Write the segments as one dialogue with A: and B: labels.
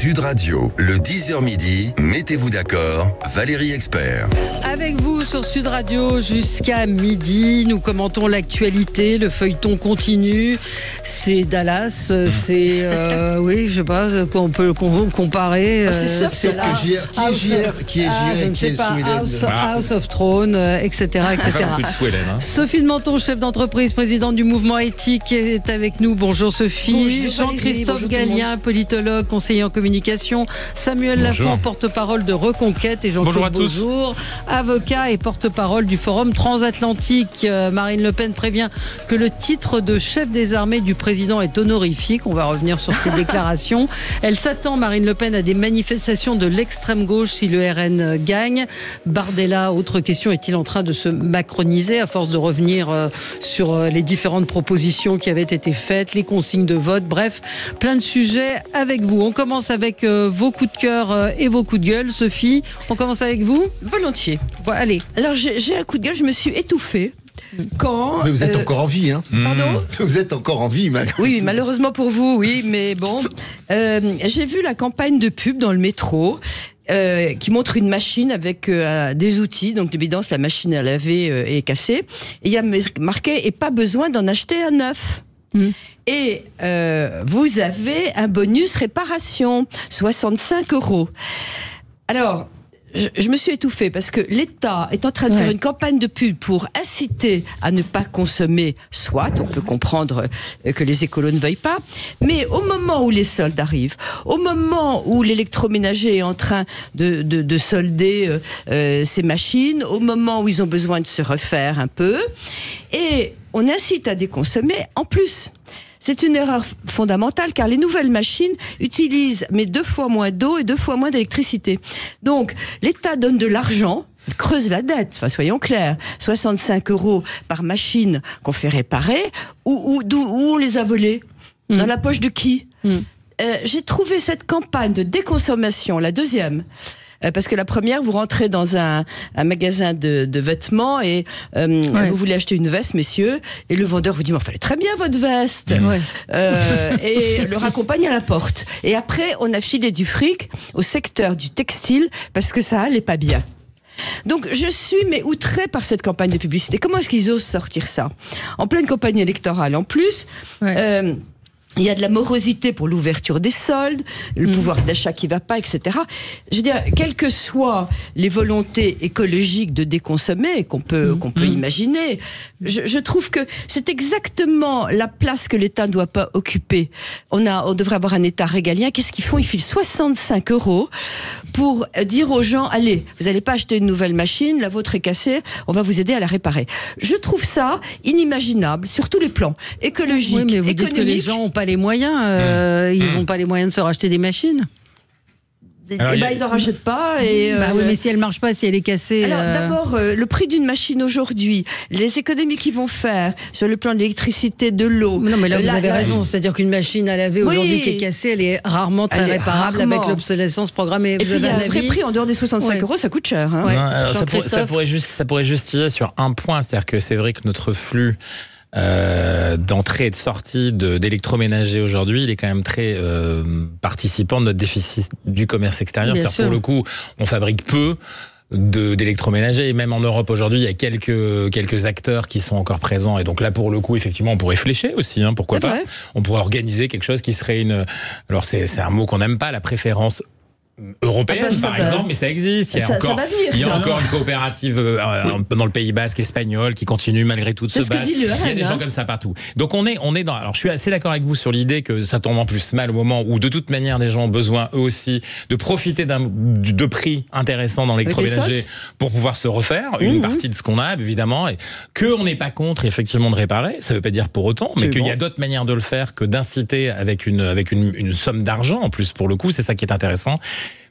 A: Sud Radio, le 10h midi, mettez-vous d'accord, Valérie Expert.
B: Avec vous sur Sud Radio jusqu'à midi, nous commentons l'actualité, le feuilleton continue. C'est Dallas, c'est oui, je sais pas, on peut comparer.
C: C'est ça,
B: c'est là.
C: Qui est
B: House of Thrones, etc. Sophie de Menton, chef d'entreprise, présidente du mouvement éthique, est avec nous. Bonjour Sophie.
C: Bonjour
B: Jean-Christophe Gallien, politologue, conseiller en communication. Samuel Lafont, porte-parole de Reconquête. Et Jean-Claude Beaujour, avocat et porte-parole du Forum transatlantique. Marine Le Pen prévient que le titre de chef des armées du président est honorifique. On va revenir sur ces déclarations. Elle s'attend, Marine Le Pen, à des manifestations de l'extrême gauche si le RN gagne. Bardella, autre question, est-il en train de se macroniser à force de revenir sur les différentes propositions qui avaient été faites, les consignes de vote, bref, plein de sujets avec vous. On commence avec vos coups de cœur et vos coups de gueule. Sophie, on commence avec vous ?
C: Volontiers.
B: Bon, allez.
C: Alors j'ai un coup de gueule, je me suis étouffée. Quand,
D: mais vous êtes encore en vie, hein.
C: Pardon ?
D: Vous êtes encore en vie, malheureusement.
C: Oui, malheureusement pour vous, oui, mais bon. J'ai vu la campagne de pub dans le métro qui montre une machine avec des outils. Donc, l'évidence, la machine à laver est cassée. Et il y a marqué « et pas besoin d'en acheter un neuf ». Et vous avez un bonus réparation, 65 €. Alors, je me suis étouffée parce que l'État est en train de faire une campagne de pub pour inciter à ne pas consommer, soit, on peut comprendre que les écolos ne veuillent pas, mais au moment où les soldes arrivent, au moment où l'électroménager est en train de solder ses machines, au moment où ils ont besoin de se refaire un peu, et on incite à déconsommer en plus. C'est une erreur fondamentale car les nouvelles machines utilisent 2 fois moins d'eau et 2 fois moins d'électricité. Donc l'État donne de l'argent, creuse la dette, enfin soyons clairs, 65 € par machine qu'on fait réparer, où on les a volés. Dans la poche de qui ? J'ai trouvé cette campagne de déconsommation, la deuxième, parce que la première, vous rentrez dans un magasin de vêtements et vous voulez acheter une veste, messieurs, et le vendeur vous dit « mais fallait très bien votre veste !» et le raccompagne à la porte. Et après, on a filé du fric au secteur du textile parce que ça allait pas bien. Donc je suis outrée par cette campagne de publicité. Comment est-ce qu'ils osent sortir ça en pleine campagne électorale? En plus, il y a de la morosité pour l'ouverture des soldes, le pouvoir d'achat qui va pas, etc. Je veux dire, quelles que soient les volontés écologiques de déconsommer qu'on peut imaginer, je trouve que c'est exactement la place que l'État ne doit pas occuper. On devrait avoir un État régalien. Qu'est-ce qu'ils font ? Ils filent 65 € pour dire aux gens, allez, vous n'allez pas acheter une nouvelle machine, la vôtre est cassée, on va vous aider à la réparer. Je trouve ça inimaginable sur tous les plans, écologiques,
B: oui, mais vous
C: économiques.
B: Dites que les gens n'ont pas les moyens, ils n'ont pas les moyens de se racheter des machines.
C: Alors, ils n'en rachètent pas. Et,
B: oui, mais si elle ne marche pas, si elle est cassée...
C: Alors d'abord, le prix d'une machine aujourd'hui, les économies qu'ils vont faire sur le plan de l'électricité, de l'eau...
B: Non, mais là, vous avez raison. C'est-à-dire qu'une machine à laver aujourd'hui qui est cassée, elle est rarement très réparable avec l'obsolescence programmée.
C: Et puis il y a un vrai prix, en dehors des 65 € ça coûte cher. Hein.
E: Non, ça pourrait juste tirer sur un point, c'est-à-dire que c'est vrai que notre flux d'entrée et de sortie d'électroménager aujourd'hui, il est quand même très participant de notre déficit du commerce extérieur. C'est-à-dire pour le coup, on fabrique peu d'électroménager, et même en Europe aujourd'hui, il y a quelques acteurs qui sont encore présents, et donc là pour le coup, effectivement, on pourrait flécher aussi, hein, pourquoi pas. On pourrait organiser quelque chose qui serait alors c'est un mot qu'on n'aime pas, la préférence européenne, par exemple, mais ça existe. Il y a encore une coopérative dans le Pays Basque espagnol qui continue malgré tout de se battre. Il y a des gens comme ça partout. Donc on est dans. Alors je suis assez d'accord avec vous sur l'idée que ça tombe en plus mal au moment où de toute manière des gens ont besoin eux aussi de profiter de prix intéressants dans l'électroménager pour pouvoir se refaire une partie de ce qu'on a, évidemment, et qu'on n'est pas contre effectivement de réparer. Ça veut pas dire pour autant, mais qu'il y a d'autres manières de le faire que d'inciter avec une somme d'argent en plus. Pour le coup, c'est ça qui est intéressant.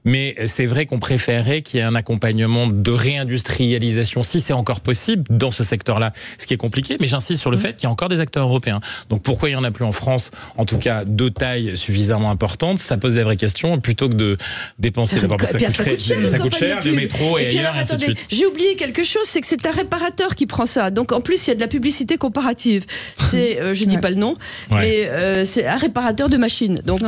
E: Mais c'est vrai qu'on préférait qu'il y ait un accompagnement de réindustrialisation, si c'est encore possible, dans ce secteur-là. Ce qui est compliqué, mais j'insiste sur le fait qu'il y a encore des acteurs européens. Donc pourquoi il n'y en a plus en France, en tout cas de taille suffisamment importante, ça pose des vraies questions, plutôt que de dépenser d'abord parce que ça coûte cher, le métro et ailleurs, et ainsi de suite.
C: J'ai oublié quelque chose, c'est que c'est un réparateur qui prend ça. Donc en plus, il y a de la publicité comparative. C'est, je dis pas le nom, mais c'est un réparateur de machines. Donc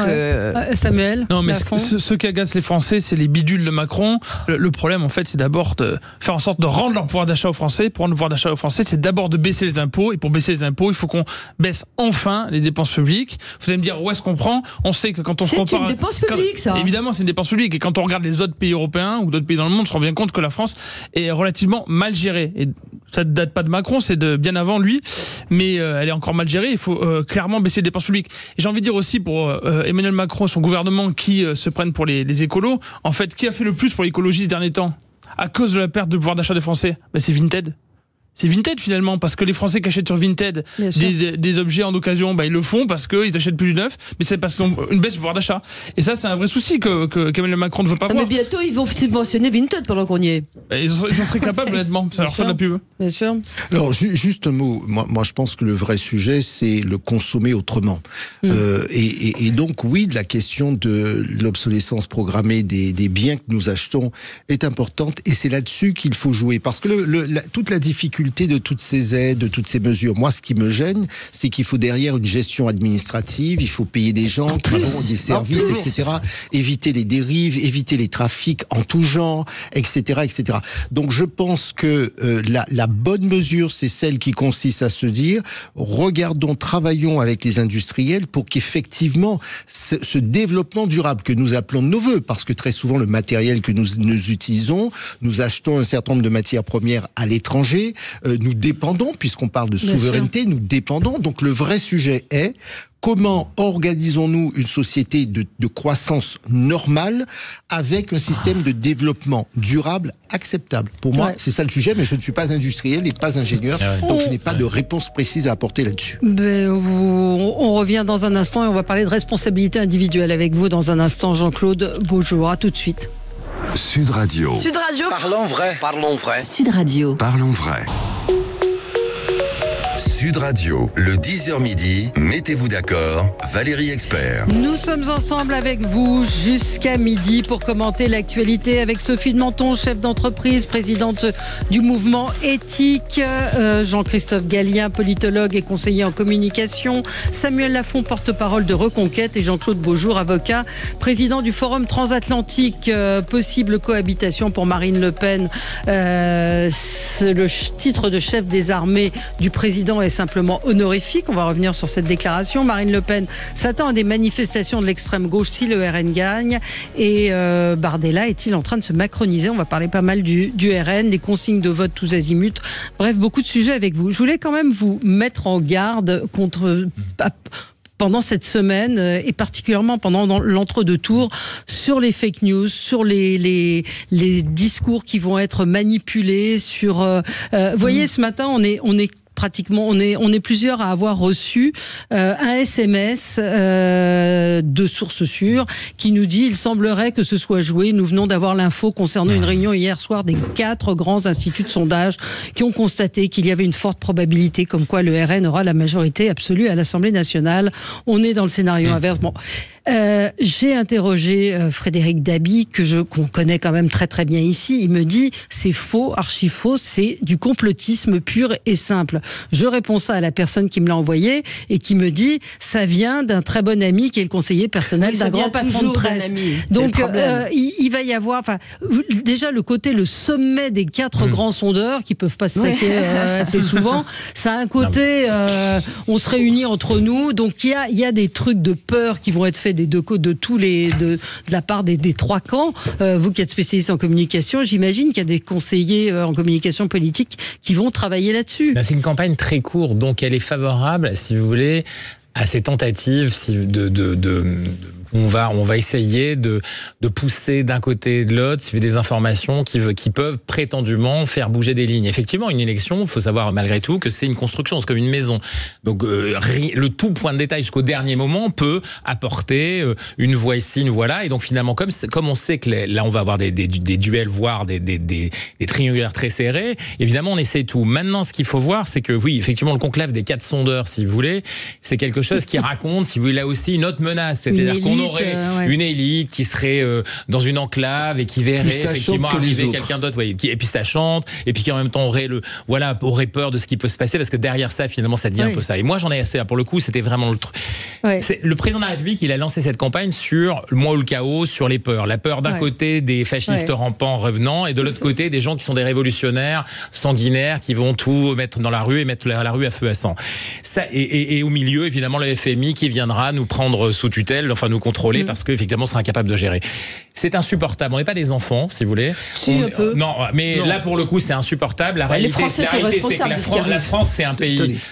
B: Samuel.
F: Non, mais ce qui agace les Français, c'est les bidules de Macron. Le problème, en fait, c'est d'abord de faire en sorte de rendre leur pouvoir d'achat aux Français. Pour rendre le pouvoir d'achat aux Français, c'est d'abord de baisser les impôts. Et pour baisser les impôts, il faut qu'on baisse enfin les dépenses publiques. Vous allez me dire, où est-ce qu'on prend ? On sait que quand on se compare...
C: C'est une dépense publique, ça.
F: Évidemment, c'est une dépense publique. Et quand on regarde les autres pays européens ou d'autres pays dans le monde, on se rend bien compte que la France est relativement mal gérée. Et ça ne date pas de Macron, c'est de bien avant lui. Mais elle est encore mal gérée. Il faut clairement baisser les dépenses publiques. Et j'ai envie de dire aussi pour Emmanuel Macron et son gouvernement qui se prennent pour les écolos, en fait, qui a fait le plus pour l'écologie ces derniers temps à cause de la perte de pouvoir d'achat des Français ? C'est Vinted. C'est Vinted finalement, parce que les Français qui achètent sur Vinted des objets en occasion, ils le font parce qu'ils achètent plus du neuf, mais c'est parce qu'ils ont une baisse du pouvoir d'achat. Et ça, c'est un vrai souci qu'Emmanuel Macron ne veut pas voir.
C: Mais bientôt, ils vont subventionner Vinted pendant qu'on y est.
F: Ils en seraient capables, honnêtement. Ça leur fait de la pub.
B: Bien sûr.
D: Alors, juste un mot. Moi, je pense que le vrai sujet, c'est le consommer autrement. Et donc, oui, la question de l'obsolescence programmée des biens que nous achetons est importante. Et c'est là-dessus qu'il faut jouer. Parce que toute la difficulté de toutes ces aides, de toutes ces mesures. Moi, ce qui me gêne, c'est qu'il faut derrière une gestion administrative, il faut payer des gens qui ont des services, etc. Éviter les dérives, éviter les trafics en tout genre, etc., etc. Donc, je pense que la bonne mesure, c'est celle qui consiste à se dire, regardons, travaillons avec les industriels pour qu'effectivement, ce développement durable que nous appelons de nos voeux, parce que très souvent, le matériel que nous utilisons, nous achetons un certain nombre de matières premières à l'étranger, nous dépendons, puisqu'on parle de souveraineté, nous dépendons. Donc le vrai sujet est comment organisons-nous une société de croissance normale avec un système de développement durable acceptable. Pour moi, c'est ça le sujet, mais je ne suis pas industriel et pas ingénieur, donc je n'ai pas de réponse précise à apporter là-dessus.
B: On revient dans un instant et on va parler de responsabilité individuelle avec vous dans un instant. Jean-Claude Beaujour, à tout de suite.
A: Sud Radio.
C: Sud Radio.
D: Parlons vrai. Parlons vrai.
G: Sud Radio.
A: Parlons vrai. Sud Radio, le 10h midi, mettez-vous d'accord, Valérie Expert.
B: Nous sommes ensemble avec vous jusqu'à midi pour commenter l'actualité avec Sophie de Menton, chef d'entreprise, présidente du mouvement éthique, Jean-Christophe Gallien, politologue et conseiller en communication, Samuel Lafont, porte-parole de Reconquête et Jean-Claude Beaujour, avocat, président du Forum transatlantique, possible cohabitation pour Marine Le Pen. Le titre de chef des armées du président est simplement honorifique. On va revenir sur cette déclaration. Marine Le Pen s'attend à des manifestations de l'extrême gauche si le RN gagne. Et Bardella est-il en train de se macroniser ? On va parler pas mal du RN, des consignes de vote tous azimuts. Bref, beaucoup de sujets avec vous. Je voulais quand même vous mettre en garde contre... pendant cette semaine et particulièrement pendant l'entre-deux tours sur les fake news, sur les discours qui vont être manipulés, sur vous voyez, ce matin on est pratiquement, on est plusieurs à avoir reçu un SMS de sources sûres qui nous dit: il semblerait que ce soit joué. Nous venons d'avoir l'info concernant une réunion hier soir des 4 grands instituts de sondage qui ont constaté qu'il y avait une forte probabilité comme quoi le RN aura la majorité absolue à l'Assemblée nationale. On est dans le scénario inverse. Bon. J'ai interrogé Frédéric Dabi, qu'on connaît quand même très très bien ici. Il me dit: c'est faux, archi faux, c'est du complotisme pur et simple. Je réponds ça à la personne qui me l'a envoyé et qui me dit: ça vient d'un très bon ami qui est le conseiller personnel d'un grand patron de presse. Donc il va y avoir, déjà le sommet des 4 grands sondeurs qui peuvent pas se saquer assez souvent. Ça a un côté, on se réunit entre nous. Donc il y a des trucs de peur qui vont être faits des deux côtés, de la part des 3 camps. Vous qui êtes spécialiste en communication, j'imagine qu'il y a des conseillers en communication politique qui vont travailler là-dessus.
E: C'est une campagne très courte, donc elle est favorable, si vous voulez, à ces tentatives de on va essayer de pousser d'un côté et de l'autre, s'il y a des informations qui peuvent prétendument faire bouger des lignes. Effectivement, une élection, il faut savoir malgré tout que c'est une construction, c'est comme une maison. Donc le tout point de détail jusqu'au dernier moment peut apporter une voix ici, une voix là. Et donc finalement, comme on sait que là on va avoir des duels, voire des triangulaires très serrés, évidemment on essaie tout. Maintenant, ce qu'il faut voir, c'est que oui, effectivement, le conclave des 4 sondeurs, si vous voulez, c'est quelque chose qui raconte, si vous voulez, là aussi une autre menace. C'est-à-dire qu'on aurait une élite qui serait dans une enclave et qui verrait effectivement arriver quelqu'un d'autre, et puis ça chante, et puis qui en même temps aurait peur de ce qui peut se passer, parce que derrière ça, finalement, ça devient un peu ça. Et moi, j'en ai assez. Pour le coup, c'était vraiment le truc. Le président de la République, il a lancé cette campagne sur le moi ou le chaos, sur les peurs. La peur d'un côté des fascistes rampants revenant, et de l'autre côté des gens qui sont des révolutionnaires sanguinaires qui vont tout mettre dans la rue et mettre la rue à feu à sang. Ça, et au milieu, évidemment, le FMI qui viendra nous prendre sous tutelle, enfin nous contrôler, parce qu'effectivement, on sera incapable de gérer. C'est insupportable. On n'est pas des enfants, si vous voulez.
C: Un peu.
E: Non, mais là, pour le coup, c'est insupportable. La réalité,
C: les Français sont responsables de ce qui arrive.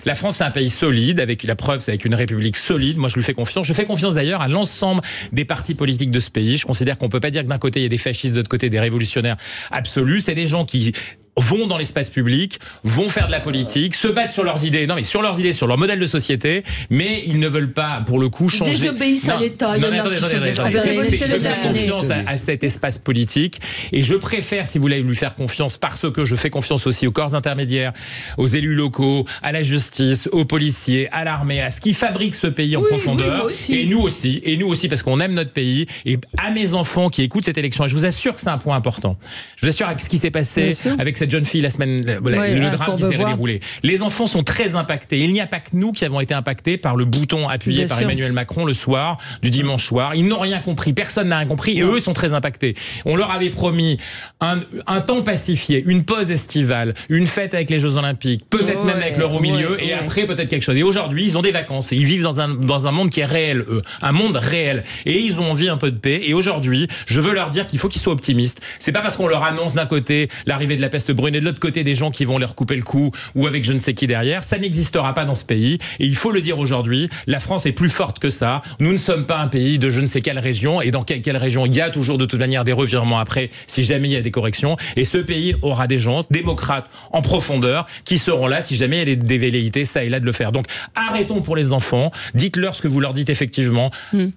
E: La France, c'est un pays solide, avec la preuve, c'est avec une république solide. Moi, je lui fais confiance. Je fais confiance d'ailleurs à l'ensemble des partis politiques de ce pays. Je considère qu'on peut pas dire que d'un côté, il y a des fascistes, de l'autre côté, des révolutionnaires absolus. C'est des gens qui vont dans l'espace public, vont faire de la politique, se battent sur leurs idées, sur leur modèle de société, mais ils ne veulent pas, pour le coup, changer.
C: Ils désobéissent à l'État.
E: Je fais confiance à cet espace politique, et je préfère, si vous voulez, lui faire confiance, parce que je fais confiance aussi aux corps intermédiaires, aux élus locaux, à la justice, aux policiers, à l'armée, à ce qui fabrique ce pays en profondeur, et nous aussi, parce qu'on aime notre pays, et à mes enfants qui écoutent cette élection, et je vous assure que c'est un point important. Je vous assure, avec ce qui s'est passé, avec cette jeune fille la semaine, le drame qui s'est déroulé. Les enfants sont très impactés. Il n'y a pas que nous qui avons été impactés par le bouton appuyé par Emmanuel Macron le soir du dimanche soir. Ils n'ont rien compris. Personne n'a rien compris. Et eux, ils sont très impactés. On leur avait promis un temps pacifié, une pause estivale, une fête avec les Jeux Olympiques, peut-être même avec l'euro au milieu, et après peut-être quelque chose. Et aujourd'hui, ils ont des vacances. Ils vivent dans un monde qui est réel, eux. Un monde réel. Et ils ont envie un peu de paix. Et aujourd'hui, je veux leur dire qu'il faut qu'ils soient optimistes. C'est pas parce qu'on leur annonce d'un côté l'arrivée de la peste brune et de l'autre côté des gens qui vont leur couper le cou ou avec je ne sais qui derrière. Ça n'existera pas dans ce pays. Et il faut le dire aujourd'hui, la France est plus forte que ça. Nous ne sommes pas un pays de je ne sais quelle région. Et dans quelle région, il y a toujours de toute manière des revirements après, si jamais il y a des corrections. Et ce pays aura des gens démocrates en profondeur qui seront là si jamais il y a des velléités, ça et là, de le faire. Donc arrêtons pour les enfants. Dites-leur ce que vous leur dites effectivement.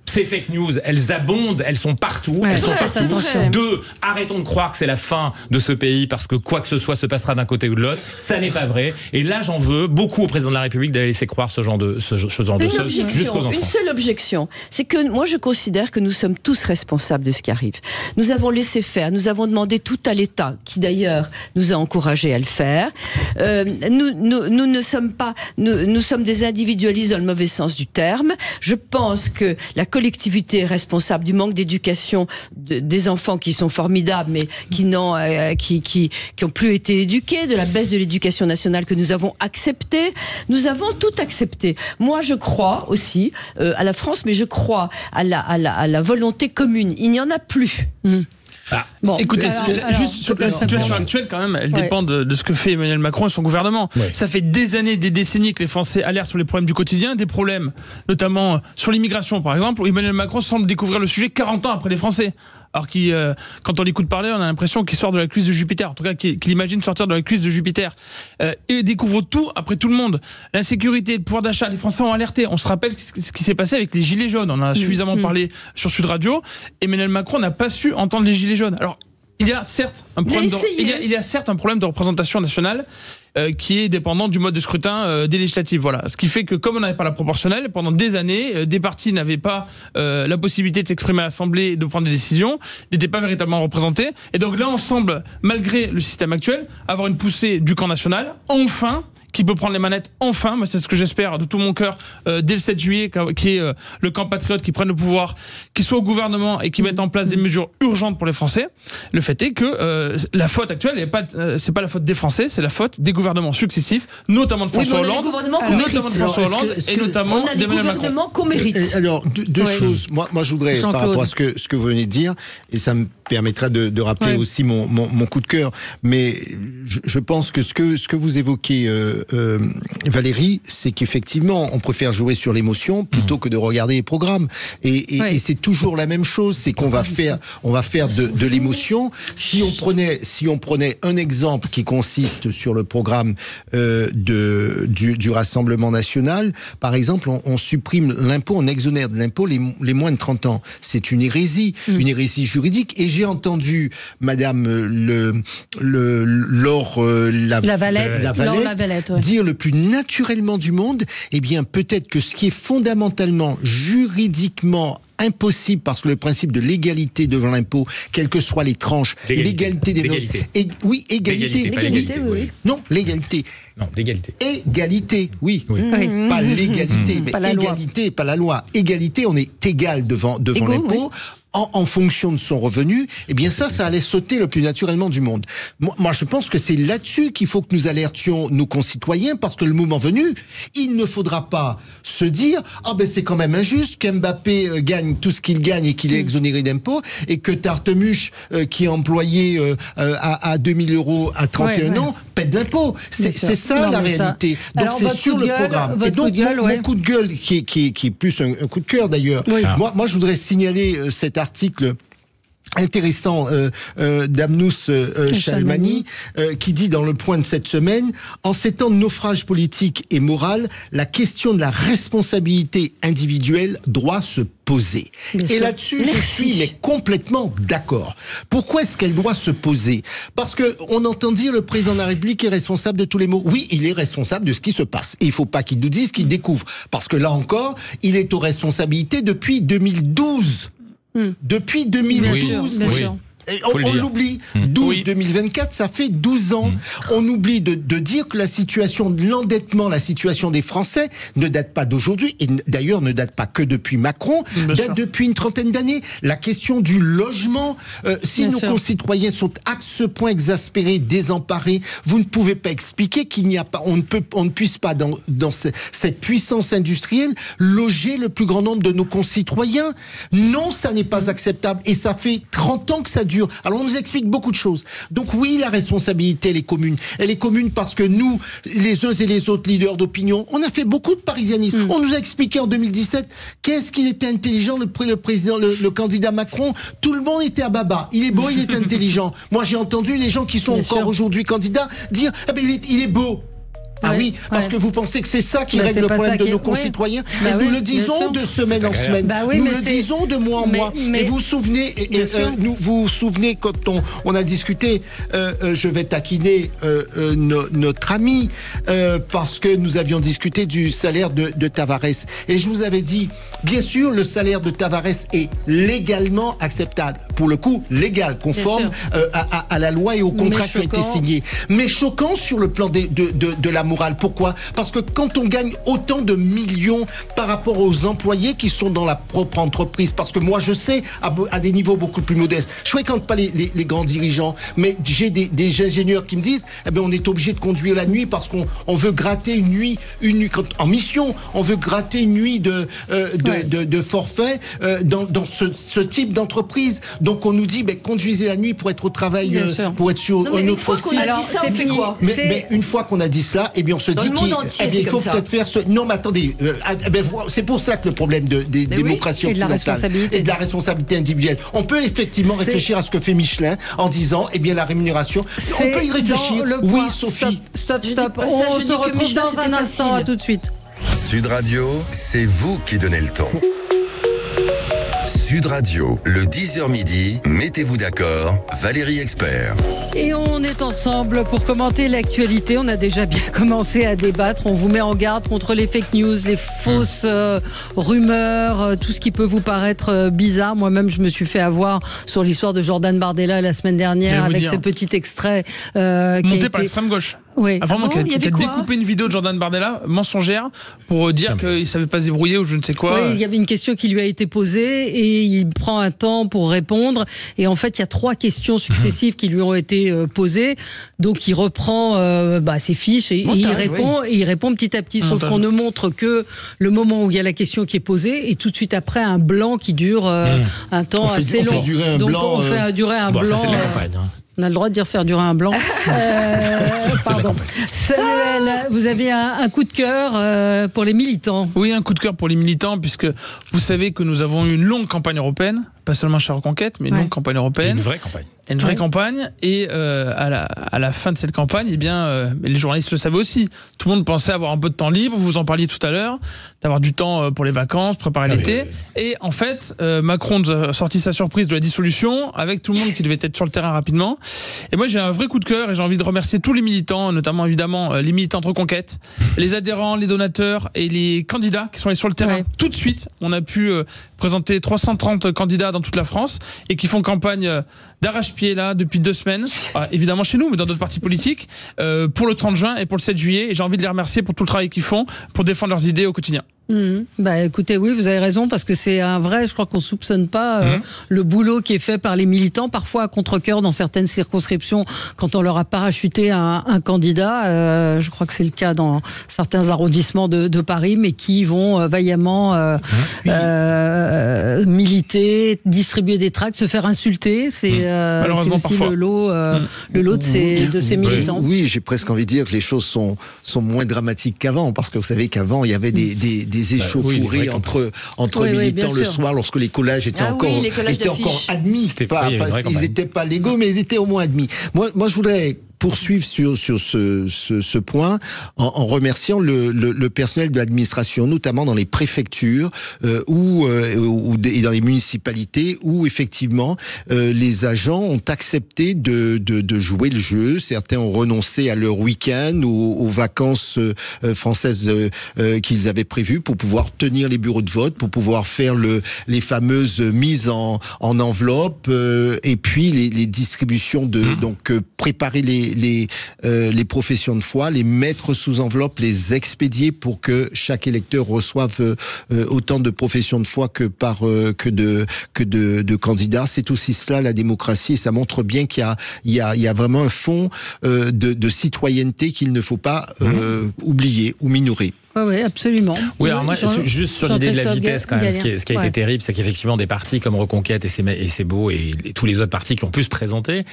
E: Ces fake news, elles abondent, elles sont partout. Elles sont partout. 2, arrêtons de croire que c'est la fin de ce pays parce que quoi que ce soit se passera d'un côté ou de l'autre. Ça n'est pas vrai. Et là, j'en veux beaucoup au président de la République d'aller laisser croire ce genre de choses jusqu'aux enfants.
C: Une seule objection, c'est que moi je considère que nous sommes tous responsables de ce qui arrive. Nous avons laissé faire, nous avons demandé tout à l'État, qui d'ailleurs nous a encouragés à le faire. Nous ne sommes pas, nous sommes des individualistes dans le mauvais sens du terme. Je pense que la collectivité est responsable du manque d'éducation des enfants qui sont formidables, mais qui n'ont plus été éduqués, de la baisse de l'éducation nationale que nous avons acceptée. Nous avons tout accepté. Moi, je crois aussi à la France, mais je crois à la volonté commune. Il n'y en a plus.
F: Bon, écoutez, juste sur la situation actuelle, quand même, elle dépend de ce que fait Emmanuel Macron et son gouvernement. Ça fait des années, des décennies que les Français alertent sur les problèmes du quotidien, des problèmes, notamment sur l'immigration, par exemple, où Emmanuel Macron semble découvrir le sujet 40 ans après les Français. Alors quand on l'écoute parler, on a l'impression qu'il sort de la cuisse de Jupiter. En tout cas, qu'il imagine sortir de la cuisse de Jupiter. Et découvre tout après tout le monde. L'insécurité, le pouvoir d'achat, les Français ont alerté. On se rappelle ce qui s'est passé avec les Gilets jaunes. On en a suffisamment parlé sur Sud Radio. Emmanuel Macron n'a pas su entendre les Gilets jaunes. Alors, il y a certes un problème de représentation nationale qui est dépendant du mode de scrutin des législatives. Voilà. Ce qui fait que comme on n'avait pas la proportionnelle, pendant des années, des partis n'avaient pas la possibilité de s'exprimer à l'Assemblée et de prendre des décisions, n'étaient pas véritablement représentés. Et donc là, on semble, malgré le système actuel, avoir une poussée du camp national, enfin, qui peut prendre les manettes enfin, moi c'est ce que j'espère de tout mon cœur dès le 7 juillet, qui est le camp patriote qui prenne le pouvoir, qui soit au gouvernement et qui mette en place des mesures urgentes pour les Français. Le fait est que la faute actuelle, c'est pas la faute des Français, c'est la faute des gouvernements. gouvernements successifs, notamment de François Hollande, et notamment d'Emmanuel Macron.
C: Qu'on mérite.
D: Alors, deux choses. Moi, je voudrais, par rapport à ce que vous venez de dire, et ça me permettra de rappeler aussi mon coup de cœur, mais je pense que ce que vous évoquez, Valérie, c'est qu'effectivement, on préfère jouer sur l'émotion plutôt que de regarder les programmes. Et c'est toujours la même chose, c'est qu'on va faire de l'émotion. Si on prenait un exemple qui consiste sur le programme du Rassemblement national, par exemple, on supprime l'impôt, on exonère de l'impôt les moins de 30 ans. C'est une hérésie juridique. Et j'ai entendu Madame Laure Lavalette dire le plus naturellement du monde, eh bien peut-être que ce qui est fondamentalement juridiquement impossible, parce que le principe de l'égalité devant l'impôt, quelles que soient les tranches, l'égalité des oui, égalité. Non, l'égalité.
E: Non, l'égalité.
D: Égalité, oui. Pas l'égalité, mais pas égalité, pas la loi. Égalité, on est égal devant l'impôt. En fonction de son revenu, eh bien ça allait sauter le plus naturellement du monde. Moi, je pense que c'est là-dessus qu'il faut que nous alertions nos concitoyens, parce que le moment venu, il ne faudra pas se dire c'est quand même injuste qu'Mbappé gagne tout ce qu'il gagne et qu'il est exonéré d'impôts, et que Tartemuche, qui est employé à 2000 euros à 31 ans, paie de l'impôt. C'est ça la réalité. Donc c'est sur le programme. Et donc mon coup de gueule, qui est plus un coup de cœur d'ailleurs, moi je voudrais signaler cet article intéressant d'Amnous Chalmani qui dit dans Le Point de cette semaine: en ces temps de naufrage politique et moral, la question de la responsabilité individuelle doit se poser. Et là-dessus, je suis complètement d'accord. Pourquoi est-ce qu'elle doit se poser? Parce que on entend dire le président de la République est responsable de tous les maux. Oui, il est responsable de ce qui se passe. Et il faut pas qu'il nous dise qu'il découvre. Parce que là encore, il est aux responsabilités depuis 2012. Depuis 2012,
B: bien sûr.
D: On l'oublie. 2024, ça fait 12 ans. On oublie de dire que la situation de l'endettement, la situation des Français ne date pas d'aujourd'hui, et d'ailleurs ne date pas que depuis Macron, date depuis une trentaine d'années. La question du logement, si nos concitoyens sont à ce point exaspérés, désemparés, vous ne pouvez pas expliquer qu'il n'y a pas, on ne puisse pas dans cette puissance industrielle loger le plus grand nombre de nos concitoyens. Non, ça n'est pas acceptable, et ça fait 30 ans que ça dure. Alors on nous explique beaucoup de choses. Donc oui, la responsabilité, elle est commune. Elle est commune parce que nous, les uns et les autres leaders d'opinion, on a fait beaucoup de parisianisme. On nous a expliqué en 2017 qu'est-ce qu'il était intelligent, le président, le candidat Macron. Tout le monde était à baba. Il est beau, il est intelligent. Moi, j'ai entendu les gens qui sont encore aujourd'hui candidats dire il est beau. Parce que vous pensez que c'est ça qui règle le problème de nos concitoyens. Nous le disons de semaine en semaine. Nous le disons de mois en mois. Et vous vous souvenez, vous souvenez quand on a discuté, je vais taquiner notre ami, parce que nous avions discuté du salaire de Tavares. Et je vous avais dit, bien sûr, le salaire de Tavares est légalement acceptable. Pour le coup, légal, conforme à la loi et au contrat qui a été signé. Mais choquant sur le plan de la morale. Pourquoi? Parce que quand on gagne autant de millions par rapport aux employés qui sont dans la propre entreprise, parce que moi je sais à des niveaux beaucoup plus modestes, je fréquente pas les grands dirigeants, mais j'ai des ingénieurs qui me disent on est obligé de conduire la nuit parce qu'on veut gratter une nuit en mission, on veut gratter une nuit de forfait dans ce type d'entreprise. Donc on nous dit conduisez la nuit pour être au travail, pour être sur un autre site.
C: Alors c'est fait quoi?
D: Mais une fois qu'on a dit cela, on se dit qu'il faut peut-être faire ce... Non, mais attendez, c'est pour ça que le problème des démocraties occidentales et de la responsabilité individuelle. On peut effectivement réfléchir à ce que fait Michelin en disant, la rémunération, on peut y réfléchir. Oui, Sophie.
B: Stop. On se retrouve dans un instant, à tout de suite.
A: Sud Radio, c'est vous qui donnez le ton. Sud Radio, le 10h midi, mettez-vous d'accord, Valérie Expert.
B: Et on est ensemble pour commenter l'actualité. On a déjà bien commencé à débattre. On vous met en garde contre les fake news, les fausses rumeurs, tout ce qui peut vous paraître bizarre. Moi-même, je me suis fait avoir sur l'histoire de Jordan Bardella la semaine dernière avec ces petits extraits
F: montés par l'extrême gauche.
B: Oui.
F: Vraiment, qui a découpé une vidéo de Jordan Bardella, mensongère, pour dire qu'il ne savait pas se débrouiller ou je ne sais quoi.
B: Oui, il y avait une question qui lui a été posée et il prend un temps pour répondre. Et en fait, il y a 3 questions successives qui lui ont été posées. Donc, il reprend ses fiches et il répond petit à petit. Sauf qu'on ne montre que le moment où il y a la question qui est posée et tout de suite après, un blanc qui dure un temps assez long. On fait durer un blanc.
E: Ça, c'est de la campagne.
B: On a le droit de dire faire durer un blanc. Pardon. Samuel, vous avez un coup de cœur pour les militants.
F: Oui, un coup de cœur pour les militants, puisque vous savez que nous avons eu une longue campagne européenne, pas seulement chez Reconquête, mais une longue campagne européenne.
E: Une vraie campagne.
F: Une vraie campagne. Et à la fin de cette campagne, eh bien, les journalistes le savaient aussi. Tout le monde pensait avoir un peu de temps libre, vous en parliez tout à l'heure, d'avoir du temps pour les vacances, préparer l'été. Et en fait, Macron nous a sorti sa surprise de la dissolution, avec tout le monde qui devait être sur le terrain rapidement. Et moi, j'ai un vrai coup de cœur et j'ai envie de remercier tous les militants, notamment évidemment les militants de Reconquête, les adhérents, les donateurs et les candidats qui sont allés sur le terrain tout de suite. On a pu présenter 330 candidats dans toute la France et qui font campagne d'arrache-pied là depuis 2 semaines, évidemment chez nous, mais dans d'autres partis politiques, pour le 30 juin et pour le 7 juillet. Et j'ai envie de les remercier pour tout le travail qu'ils font pour défendre leurs idées au quotidien.
B: Écoutez, oui, vous avez raison, parce que c'est un vrai, je crois qu'on soupçonne pas le boulot qui est fait par les militants, parfois à contre-cœur dans certaines circonscriptions, quand on leur a parachuté un candidat, je crois que c'est le cas dans certains arrondissements de Paris, mais qui vont vaillamment militer, distribuer des tracts, se faire insulter, c'est aussi parfois le lot de ces militants.
D: Oui, j'ai presque envie de dire que les choses sont moins dramatiques qu'avant, parce que vous savez qu'avant, il y avait des échauffourées entre militants le soir, lorsque les collages étaient encore admis. Ils n'étaient pas légaux, mais ils étaient au moins admis. Moi, je voudrais poursuivre sur ce point en remerciant le personnel de l'administration, notamment dans les préfectures et dans les municipalités où effectivement les agents ont accepté de jouer le jeu. Certains ont renoncé à leur week-end ou aux vacances françaises qu'ils avaient prévues pour pouvoir tenir les bureaux de vote, pour pouvoir faire les fameuses mises en enveloppe et puis les distributions donc préparer les professions de foi, les mettre sous enveloppe, les expédier pour que chaque électeur reçoive autant de professions de foi que de candidats. C'est aussi cela la démocratie, et ça montre bien qu'il y a vraiment un fond de citoyenneté qu'il ne faut pas oublier ou minorer.
B: Oui, absolument.
E: Oui, alors moi, juste sur l'idée de la vitesse, quand même, ce qui a été terrible, c'est qu'effectivement, des partis comme Reconquête et C'est Beau et tous les autres partis qui ont pu se présenter,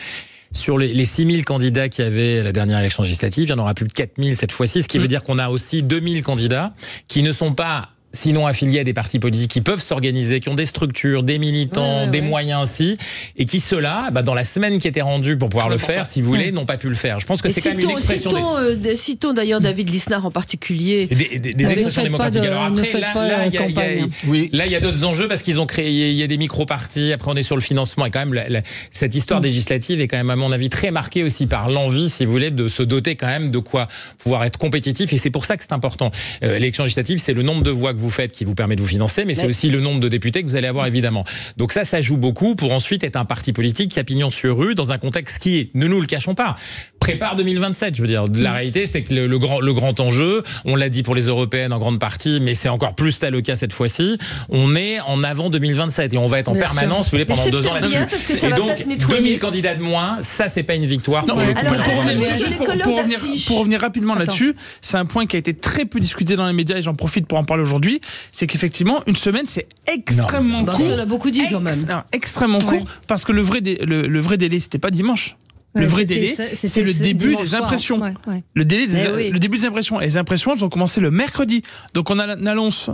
E: sur les 6000 candidats qu'il y avait à la dernière élection législative, il y en aura plus de 4000 cette fois-ci, ce qui veut dire qu'on a aussi 2000 candidats qui ne sont pas sinon affiliés à des partis politiques, qui peuvent s'organiser, qui ont des structures, des militants, des moyens aussi, et qui ceux-là, dans la semaine qui était rendue pour pouvoir le faire, si vous voulez, n'ont pas pu le faire. Je pense que c'est quand même une expression...
C: Citons d'ailleurs David Lisnard en particulier.
E: Des expressions démocratiques. Alors après, là, il y a d'autres enjeux parce qu'ils ont créé, il y a des micro-partis, après on est sur le financement, et quand même, cette histoire législative est quand même, à mon avis, très marquée aussi par l'envie, si vous voulez, de se doter quand même de quoi pouvoir être compétitif, et c'est pour ça que c'est important. L'élection législative, c'est le nombre de voix que vous faites qui vous permet de vous financer, mais c'est aussi le nombre de députés que vous allez avoir, évidemment. Donc ça joue beaucoup pour ensuite être un parti politique qui a pignon sur rue dans un contexte qui est, ne nous le cachons pas, prépare 2027. Je veux dire, la réalité, c'est que le grand enjeu, on l'a dit pour les européennes en grande partie, mais c'est encore plus le cas cette fois-ci, on est en avant 2027 et on va être en permanence, vous voulez, pendant 2 ans là-dessus. Et donc, 2000 candidats de moins, ça, c'est pas une victoire.
F: Non, pour revenir rapidement là-dessus, c'est un point qui a été très peu discuté dans les médias et j'en profite pour en parler aujourd'hui. C'est qu'effectivement, une semaine, c'est extrêmement court.
C: On a beaucoup dit quand même.
F: Extrêmement court, parce que le vrai délai, c'était pas dimanche. Le vrai délai, c'est le début des impressions. Le début des impressions. Et les impressions, elles ont commencé le mercredi. Donc on a l'annonce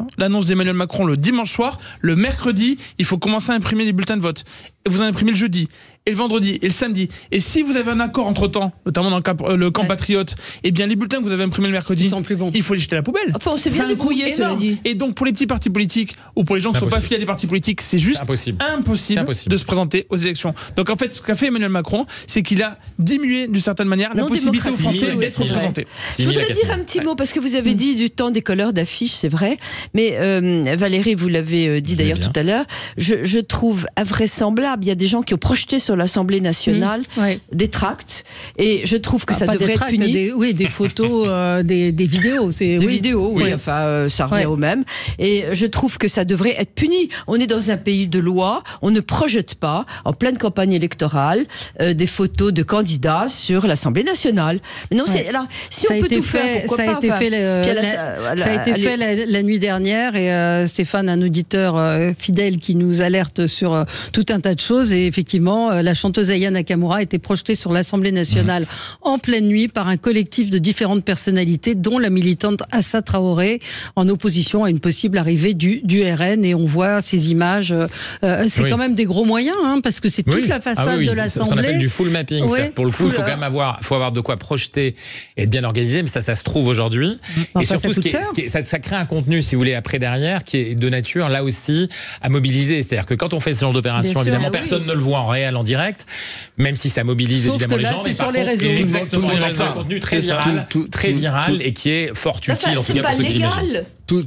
F: d'Emmanuel Macron le dimanche soir. Le mercredi, il faut commencer à imprimer les bulletins de vote. Et vous en imprimez le jeudi, et le vendredi, et le samedi. Et si vous avez un accord entre-temps, notamment dans le camp patriote, eh bien les bulletins que vous avez imprimés le mercredi, il faut les jeter à la poubelle.
C: Enfin, on s'est bien débrouillé, cela dit.
F: Et donc pour les petits partis politiques, ou pour les gens qui ne sont pas affiliés à des partis politiques, c'est juste impossible de se présenter aux élections. Donc en fait, ce qu'a fait Emmanuel Macron, c'est qu'il a diminué d'une certaine manière la possibilité aux Français d'être représentés.
C: Je voudrais dire un petit mot, parce que vous avez dit du temps des colleurs d'affiches, c'est vrai, mais Valérie, vous l'avez dit d'ailleurs tout à l'heure, je trouve invraisemblable, il y a des gens qui ont projeté sur sur l'Assemblée nationale des tracts, et je trouve que ça devrait être puni.
B: Des photos, des vidéos.
C: Des vidéos, enfin, ça revient au même. Et je trouve que ça devrait être puni. On est dans un pays de loi, on ne projette pas, en pleine campagne électorale, des photos de candidats sur l'Assemblée nationale. Mais non, alors, si on peut tout faire, pourquoi pas.
B: Ça a été fait la nuit dernière, et Stéphane, un auditeur fidèle qui nous alerte sur tout un tas de choses, et effectivement, la chanteuse Aya Nakamura a été projetée sur l'Assemblée nationale en pleine nuit par un collectif de différentes personnalités, dont la militante Assa Traoré, en opposition à une possible arrivée du RN, et on voit ces images. C'est quand même des gros moyens, parce que c'est toute la façade de l'Assemblée.
E: C'est ce qu'on appelle du full mapping. Pour le coup, il faut quand même avoir de quoi projeter et être bien organisé, mais ça se trouve aujourd'hui. Et surtout, ça crée un contenu, si vous voulez, après derrière, qui est de nature, là aussi, à mobiliser. C'est-à-dire que quand on fait ce genre d'opération, évidemment, personne ne le voit en réel, en direct, même si ça mobilise évidemment les gens.
B: Mais sur les réseaux.
E: Exactement, c'est un contenu très viral et qui est fort utile, en tout cas pour ceux qui l'imaginent.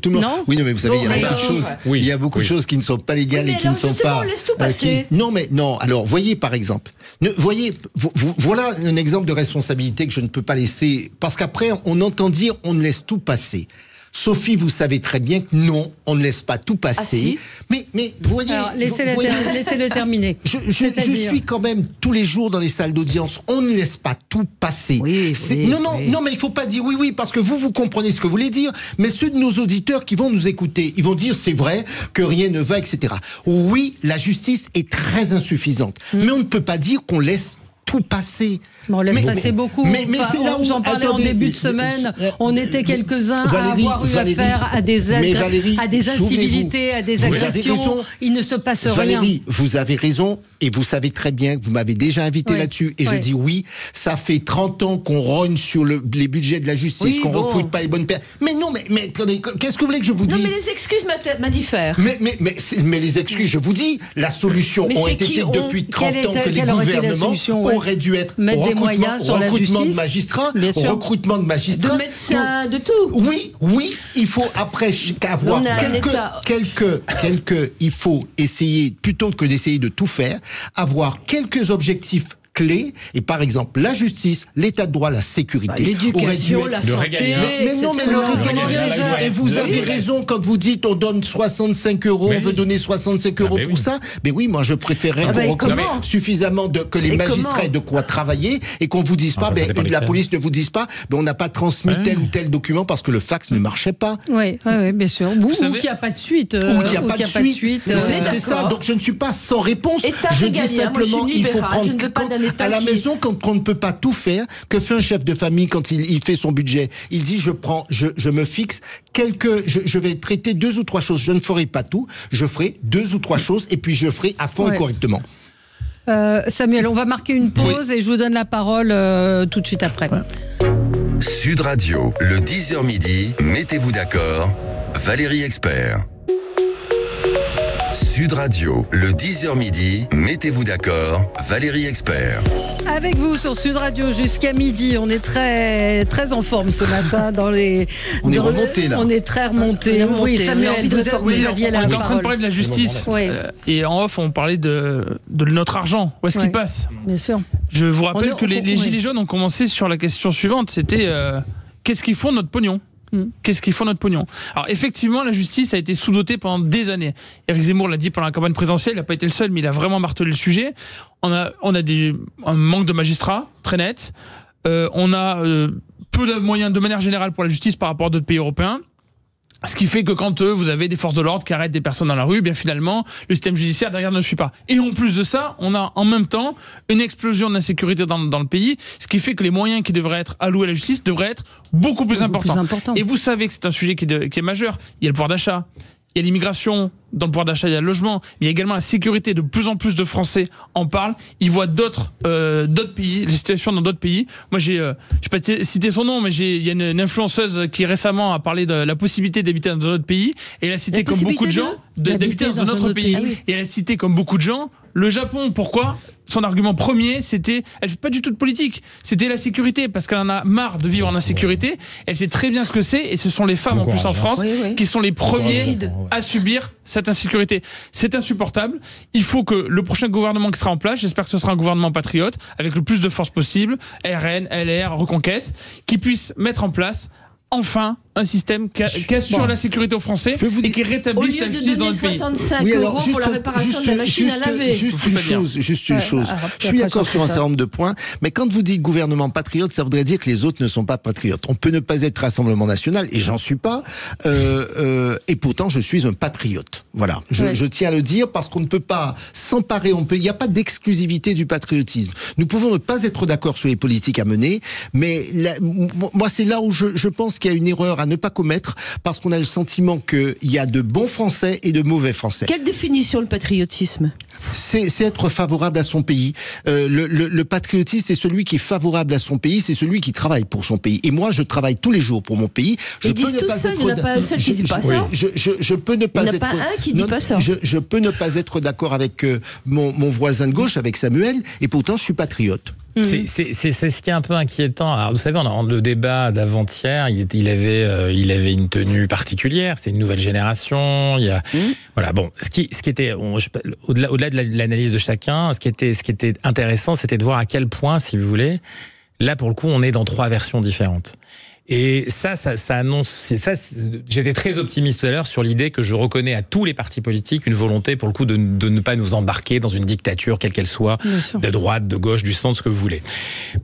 D: Non. Oui, mais vous savez, il y a beaucoup de choses. Il y a beaucoup de choses qui ne sont pas légales et qui ne sont pas.
C: On laisse tout passer.
D: Non. Alors, voyez par exemple. Voilà un exemple de responsabilité que je ne peux pas laisser, parce qu'après on entend dire on ne laisse tout passer. Sophie, vous savez très bien que non, on ne laisse pas tout passer. Mais vous voyez...
B: Alors, laissez-le terminer.
D: Je suis quand même tous les jours dans les salles d'audience. On ne laisse pas tout passer. Non, mais il ne faut pas dire oui, parce que vous comprenez ce que vous voulez dire, mais ceux de nos auditeurs qui vont nous écouter, ils vont dire c'est vrai que rien ne va, etc. Oui, la justice est très insuffisante, mais on ne peut pas dire qu'on laisse tout passer.
B: On laisse passer beaucoup.
D: Mais c'est là où
B: j'en parlais en début de semaine. On était quelques-uns à avoir eu affaire à des aides, à des incivilités, à des agressions. Il ne se passe rien.
D: Valérie, vous avez raison, et vous savez très bien que vous m'avez déjà invité là-dessus, et je dis oui, ça fait 30 ans qu'on rogne sur les budgets de la justice, qu'on recrute pas les bonnes personnes. Mais non, mais qu'est-ce que vous voulez que je vous dise?
C: Non, mais les excuses m'indiffèrent.
D: Mais les excuses, je vous dis, la solution aurait été depuis 30 ans que les gouvernements auraient dû être recrutement de magistrats, recrutement de magistrats,
C: de médecins, de tout.
D: Oui, il faut après avoir il faut essayer, plutôt que d'essayer de tout faire, avoir quelques objectifs clés, et par exemple la justice, l'état de droit, la sécurité,
C: l'éducation, la santé,
D: mais le régalien. Et vous avez raison quand vous dites on donne 65 €, on veut donner 65 € pour ça. Mais oui, moi je préférerais qu'on recrute suffisamment que les magistrats aient de quoi travailler, et qu'on vous dise pas, la police ne vous dise pas, on n'a pas transmis tel ou tel document parce que le fax ne marchait pas.
B: Oui, bien sûr. Ou qu'il n'y a pas de suite.
D: Ou qu'il n'y a pas de suite. C'est ça. Donc je ne suis pas sans réponse. Je dis simplement, il faut prendre à la maison, quand on ne peut pas tout faire, que fait un chef de famille quand il fait son budget? Il dit, je me fixe je vais traiter 2 ou 3 choses. Je ne ferai pas tout, je ferai 2 ou 3 choses, et puis je ferai à fond et correctement.
B: Samuel, on va marquer une pause et je vous donne la parole tout de suite après.
A: Sud Radio, le 10h midi, mettez-vous d'accord, Valérie Expert. Sud Radio, le 10h midi, mettez-vous d'accord, Valérie Expert.
B: Avec vous sur Sud Radio jusqu'à midi, on est très, très en forme ce matin dans les...
D: On est remonté là.
B: On est très remonté. Oui, Samuel, vous aviez la parole.
F: On est en train de parler de la justice. Et en off, on parlait de notre argent. Où est-ce qu'il passe?
B: Bien sûr.
F: Je vous rappelle que les Gilets jaunes ont commencé sur la question suivante. C'était qu'est-ce qu'ils font de notre pognon? Qu'est-ce qu'ils font notre pognon? Alors effectivement, la justice a été sous-dotée pendant des années. Éric Zemmour l'a dit pendant la campagne présidentielle, il n'a pas été le seul, mais il a vraiment martelé le sujet. On a un manque de magistrats, très net. On a peu de moyens de manière générale pour la justice par rapport à d'autres pays européens. Ce qui fait que quand vous avez des forces de l'ordre qui arrêtent des personnes dans la rue, bien finalement, le système judiciaire derrière ne suit pas. Et en plus de ça, on a en même temps une explosion de l'insécurité dans le pays, ce qui fait que les moyens qui devraient être alloués à la justice devraient être beaucoup plus importants. Et vous savez que c'est un sujet qui est majeur. Il y a le pouvoir d'achat, il y a l'immigration, dans le pouvoir d'achat, il y a le logement, mais il y a également la sécurité. De plus en plus de Français en parlent. Ils voient d'autres pays, les situations dans d'autres pays. Moi, je vais pas citer son nom, mais il y a une influenceuse qui récemment a parlé de la possibilité d'habiter dans un autre pays, et elle a cité comme beaucoup de gens d'habiter dans un autre pays. Et elle a cité comme beaucoup de gens le Japon. Pourquoi? son argument premier, c'était, elle fait pas du tout de politique, c'était la sécurité, parce qu'elle en a marre de vivre en insécurité. Elle sait très bien ce que c'est, et ce sont les femmes en plus en France qui sont les premiers à subir cette insécurité. C'est insupportable. Il faut que le prochain gouvernement qui sera en place, j'espère que ce sera un gouvernement patriote, avec le plus de force possible, RN, LR, Reconquête, qui puisse mettre en place enfin un système qui assure la sécurité aux Français et qui rétablisse la justice dans le pays.
C: 65 € pour la réparation de la machine à laver.
D: Juste une chose. Je suis d'accord sur un certain nombre de points, mais quand vous dites gouvernement patriote, ça voudrait dire que les autres ne sont pas patriotes. On peut ne pas être Rassemblement National, et j'en suis pas, et pourtant je suis un patriote. Voilà. Je tiens à le dire, parce qu'on ne peut pas s'emparer, il n'y a pas d'exclusivité du patriotisme. Nous pouvons ne pas être d'accord sur les politiques à mener, mais moi c'est là où je pense qu'il y a une erreur à ne pas commettre, parce qu'on a le sentiment qu'il y a de bons Français et de mauvais Français.
C: Quelle définition le patriotisme ?
D: C'est être favorable à son pays. Le patriotisme, c'est celui qui est favorable à son pays, c'est celui qui travaille pour son pays. Et moi, je travaille tous les jours pour mon pays.
C: Ils disent tout ça, il n'y en a pas un seul qui dit pas ça.
D: Je peux ne pas être...
C: Il n'y en a pas un qui dit pas ça.
D: Je peux ne pas être d'accord avec mon voisin de gauche, avec Samuel, et pourtant je suis patriote.
E: C'est ce qui est un peu inquiétant. Alors, vous savez, le débat d'avant-hier, il avait une tenue particulière. C'est une nouvelle génération. Voilà. Bon, ce qui était, au-delà de l'analyse de chacun, ce qui était intéressant, c'était de voir à quel point, si vous voulez, là pour le coup, on est dans 3 versions différentes. Et ça annonce. J'étais très optimiste tout à l'heure sur l'idée que je reconnais à tous les partis politiques une volonté, pour le coup, de ne pas nous embarquer dans une dictature, quelle qu'elle soit, de droite, de gauche, du centre, ce que vous voulez.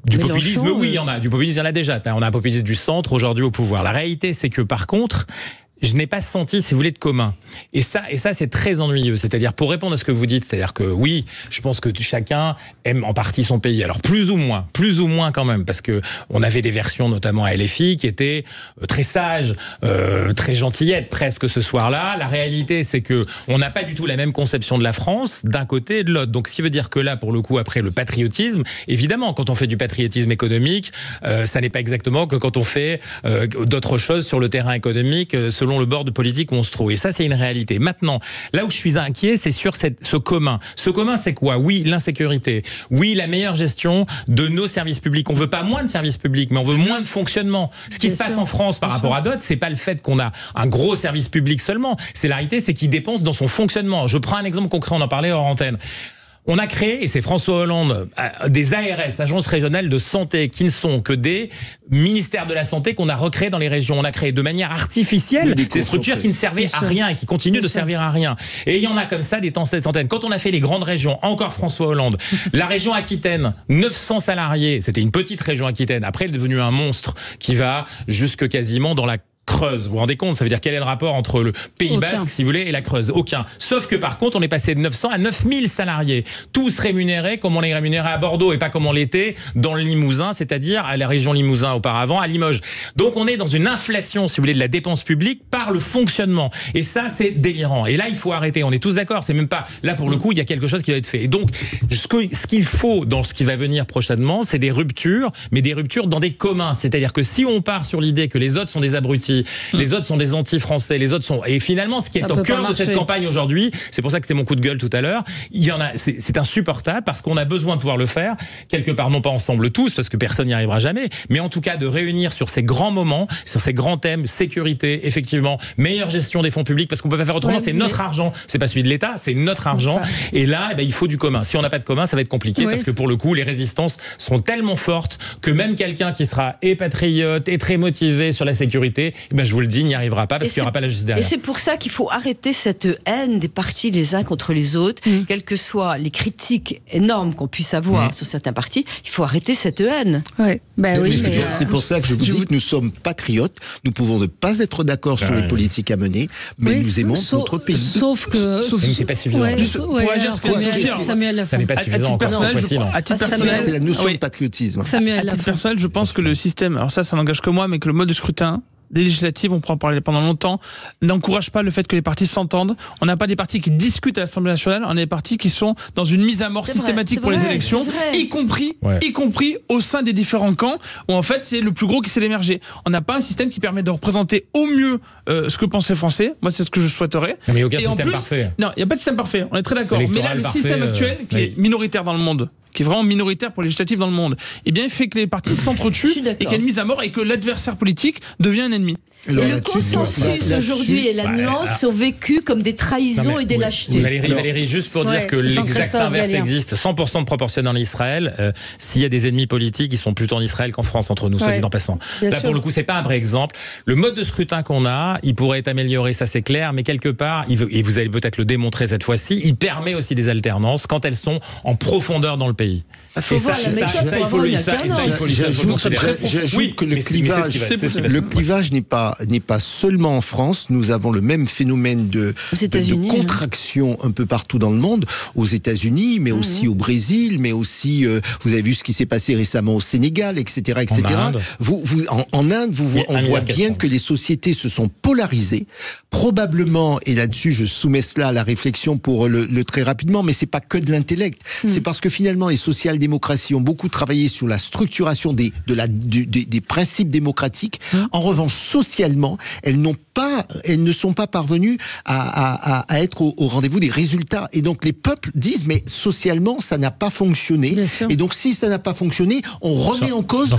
E: Du populisme, oui, il y en a. Du populisme, il y en a déjà. On a un populisme du centre aujourd'hui au pouvoir. La réalité, c'est que par contre, je n'ai pas senti, si vous voulez, de commun. Et ça, c'est très ennuyeux. C'est-à-dire, pour répondre à ce que vous dites, c'est-à-dire que oui, je pense que chacun aime en partie son pays. Alors, plus ou moins quand même, parce que on avait des versions, notamment à LFI, qui étaient très sages, très gentillettes presque ce soir-là. La réalité, c'est que on n'a pas du tout la même conception de la France d'un côté et de l'autre. Donc, ce qui veut dire que là, pour le coup, après le patriotisme, évidemment, quand on fait du patriotisme économique, ça n'est pas exactement que quand on fait d'autres choses sur le terrain économique, selon le bord de politique où on se trouve. Et ça, c'est une réalité. Maintenant, là où je suis inquiet, c'est sur ce commun. Ce commun, c'est quoi ? Oui, l'insécurité. Oui, la meilleure gestion de nos services publics. On veut pas moins de services publics, mais on veut moins de fonctionnement. Ce qui se passe en France par rapport à d'autres, c'est pas le fait qu'on a un gros service public seulement. C'est la réalité, c'est qu'il dépense dans son fonctionnement. Je prends un exemple concret, on en parlait hors antenne. On a créé, et c'est François Hollande, des ARS, agences régionales de santé, qui ne sont que des ministères de la santé qu'on a recréés dans les régions. On a créé de manière artificielle ces structures qui ne servaient à rien et qui continuent de servir à rien. Et il y en a comme ça des centaines. Quand on a fait les grandes régions, encore François Hollande, la région Aquitaine, 900 salariés, c'était une petite région Aquitaine. Après, elle est devenue un monstre qui va jusque quasiment dans la Creuse. Vous vous rendez compte? Ça veut dire quel est le rapport entre le Pays Basque, si vous voulez, et la Creuse? Aucun. Sauf que par contre, on est passé de 900 à 9000 salariés. Tous rémunérés comme on est rémunéré à Bordeaux et pas comme on l'était dans le Limousin, c'est-à-dire à la région Limousin auparavant, à Limoges. Donc on est dans une inflation, si vous voulez, de la dépense publique par le fonctionnement. Et ça, c'est délirant. Et là, il faut arrêter. On est tous d'accord. C'est même pas, là pour le coup, il y a quelque chose qui doit être fait. Et donc, ce qu'il faut dans ce qui va venir prochainement, c'est des ruptures, mais des ruptures dans des communs. C'est-à-dire que si on part sur l'idée que les autres sont des abrutis, les autres sont des anti-français, les autres sont... Et finalement, ce qui est au cœur de cette campagne aujourd'hui, c'est pour ça que c'était mon coup de gueule tout à l'heure, il y en a, c'est insupportable parce qu'on a besoin de pouvoir le faire, quelque part, non pas ensemble tous, parce que personne n'y arrivera jamais, mais en tout cas de réunir sur ces grands moments, sur ces grands thèmes, sécurité, effectivement, meilleure gestion des fonds publics, parce qu'on peut pas faire autrement, c'est notre argent, c'est pas celui de l'État, c'est notre argent, et là, il faut du commun. Si on n'a pas de commun, ça va être compliqué, parce que pour le coup, les résistances sont tellement fortes que même quelqu'un qui sera et patriote et très motivé sur la sécurité, je vous le dis, n'y arrivera pas parce qu'il n'y aura pas la justice derrière.
C: Et c'est pour ça qu'il faut arrêter cette haine des partis les uns contre les autres, quelles que soient les critiques énormes qu'on puisse avoir sur certains partis, il faut arrêter cette haine.
D: C'est pour ça que je vous dis que nous sommes patriotes, nous pouvons ne pas être d'accord sur les politiques à mener, mais nous aimons notre pays.
B: Sauf que...
E: c'est pas suffisant.
F: Pour agir,
B: Samuel,
E: ça n'est pas suffisant encore cette fois-ci.
F: À titre personnel,
D: c'est la notion de patriotisme.
F: À titre personnel, je pense que le système, alors ça n'engage que moi, mais que le mode de scrutin des législatives, on pourra en parler pendant longtemps, n'encourage pas le fait que les partis s'entendent. On n'a pas des partis qui discutent à l'Assemblée nationale, on a des partis qui sont dans une mise à mort systématique pour les élections, y compris au sein des différents camps, où en fait c'est le plus gros qui s'est émergé. On n'a pas un système qui permet de représenter au mieux ce que pensent les Français. Moi, c'est ce que je souhaiterais.
E: Mais il n'y a aucun système parfait.
F: Non, il n'y a pas de système parfait, on est très d'accord. Mais là, le système actuel, qui est minoritaire dans le monde, qui est vraiment minoritaire pour les législatives dans le monde, eh bien, il fait que les partis s'entretuent et qu'il y a une mise à mort et que l'adversaire politique devient un ennemi.
C: Le consensus aujourd'hui et la nuance sont vécus comme des trahisons et des lâchetés.
E: Valérie, juste pour dire que l'exact inverse existe. 100% de proportionnel en Israël. S'il y a des ennemis politiques, ils sont plutôt en Israël qu'en France, entre nous, soit dit en passant. Là, pour le coup, c'est pas un vrai exemple. Le mode de scrutin qu'on a, il pourrait être amélioré, ça c'est clair, mais quelque part, et vous allez peut-être le démontrer cette fois-ci, il permet aussi des alternances quand elles sont en profondeur dans le pays.
C: Et ça, il faut le
D: J'ajoute que le clivage n'est pas seulement en France. Nous avons le même phénomène de contraction un peu partout dans le monde, aux États-Unis, mais aussi au Brésil, mais aussi, vous avez vu ce qui s'est passé récemment au Sénégal, etc., etc. En Inde, on voit bien que les sociétés se sont polarisées, probablement, et là-dessus, je soumets cela à la réflexion pour le très rapidement, mais c'est pas que de l'intellect. C'est parce que finalement, les social-démocraties ont beaucoup travaillé sur la structuration des principes démocratiques. En revanche, socialement, elles ne sont pas parvenues à être au rendez-vous des résultats. Et donc, les peuples disent, mais socialement, ça n'a pas fonctionné. Et donc, si ça n'a pas fonctionné, on remet en cause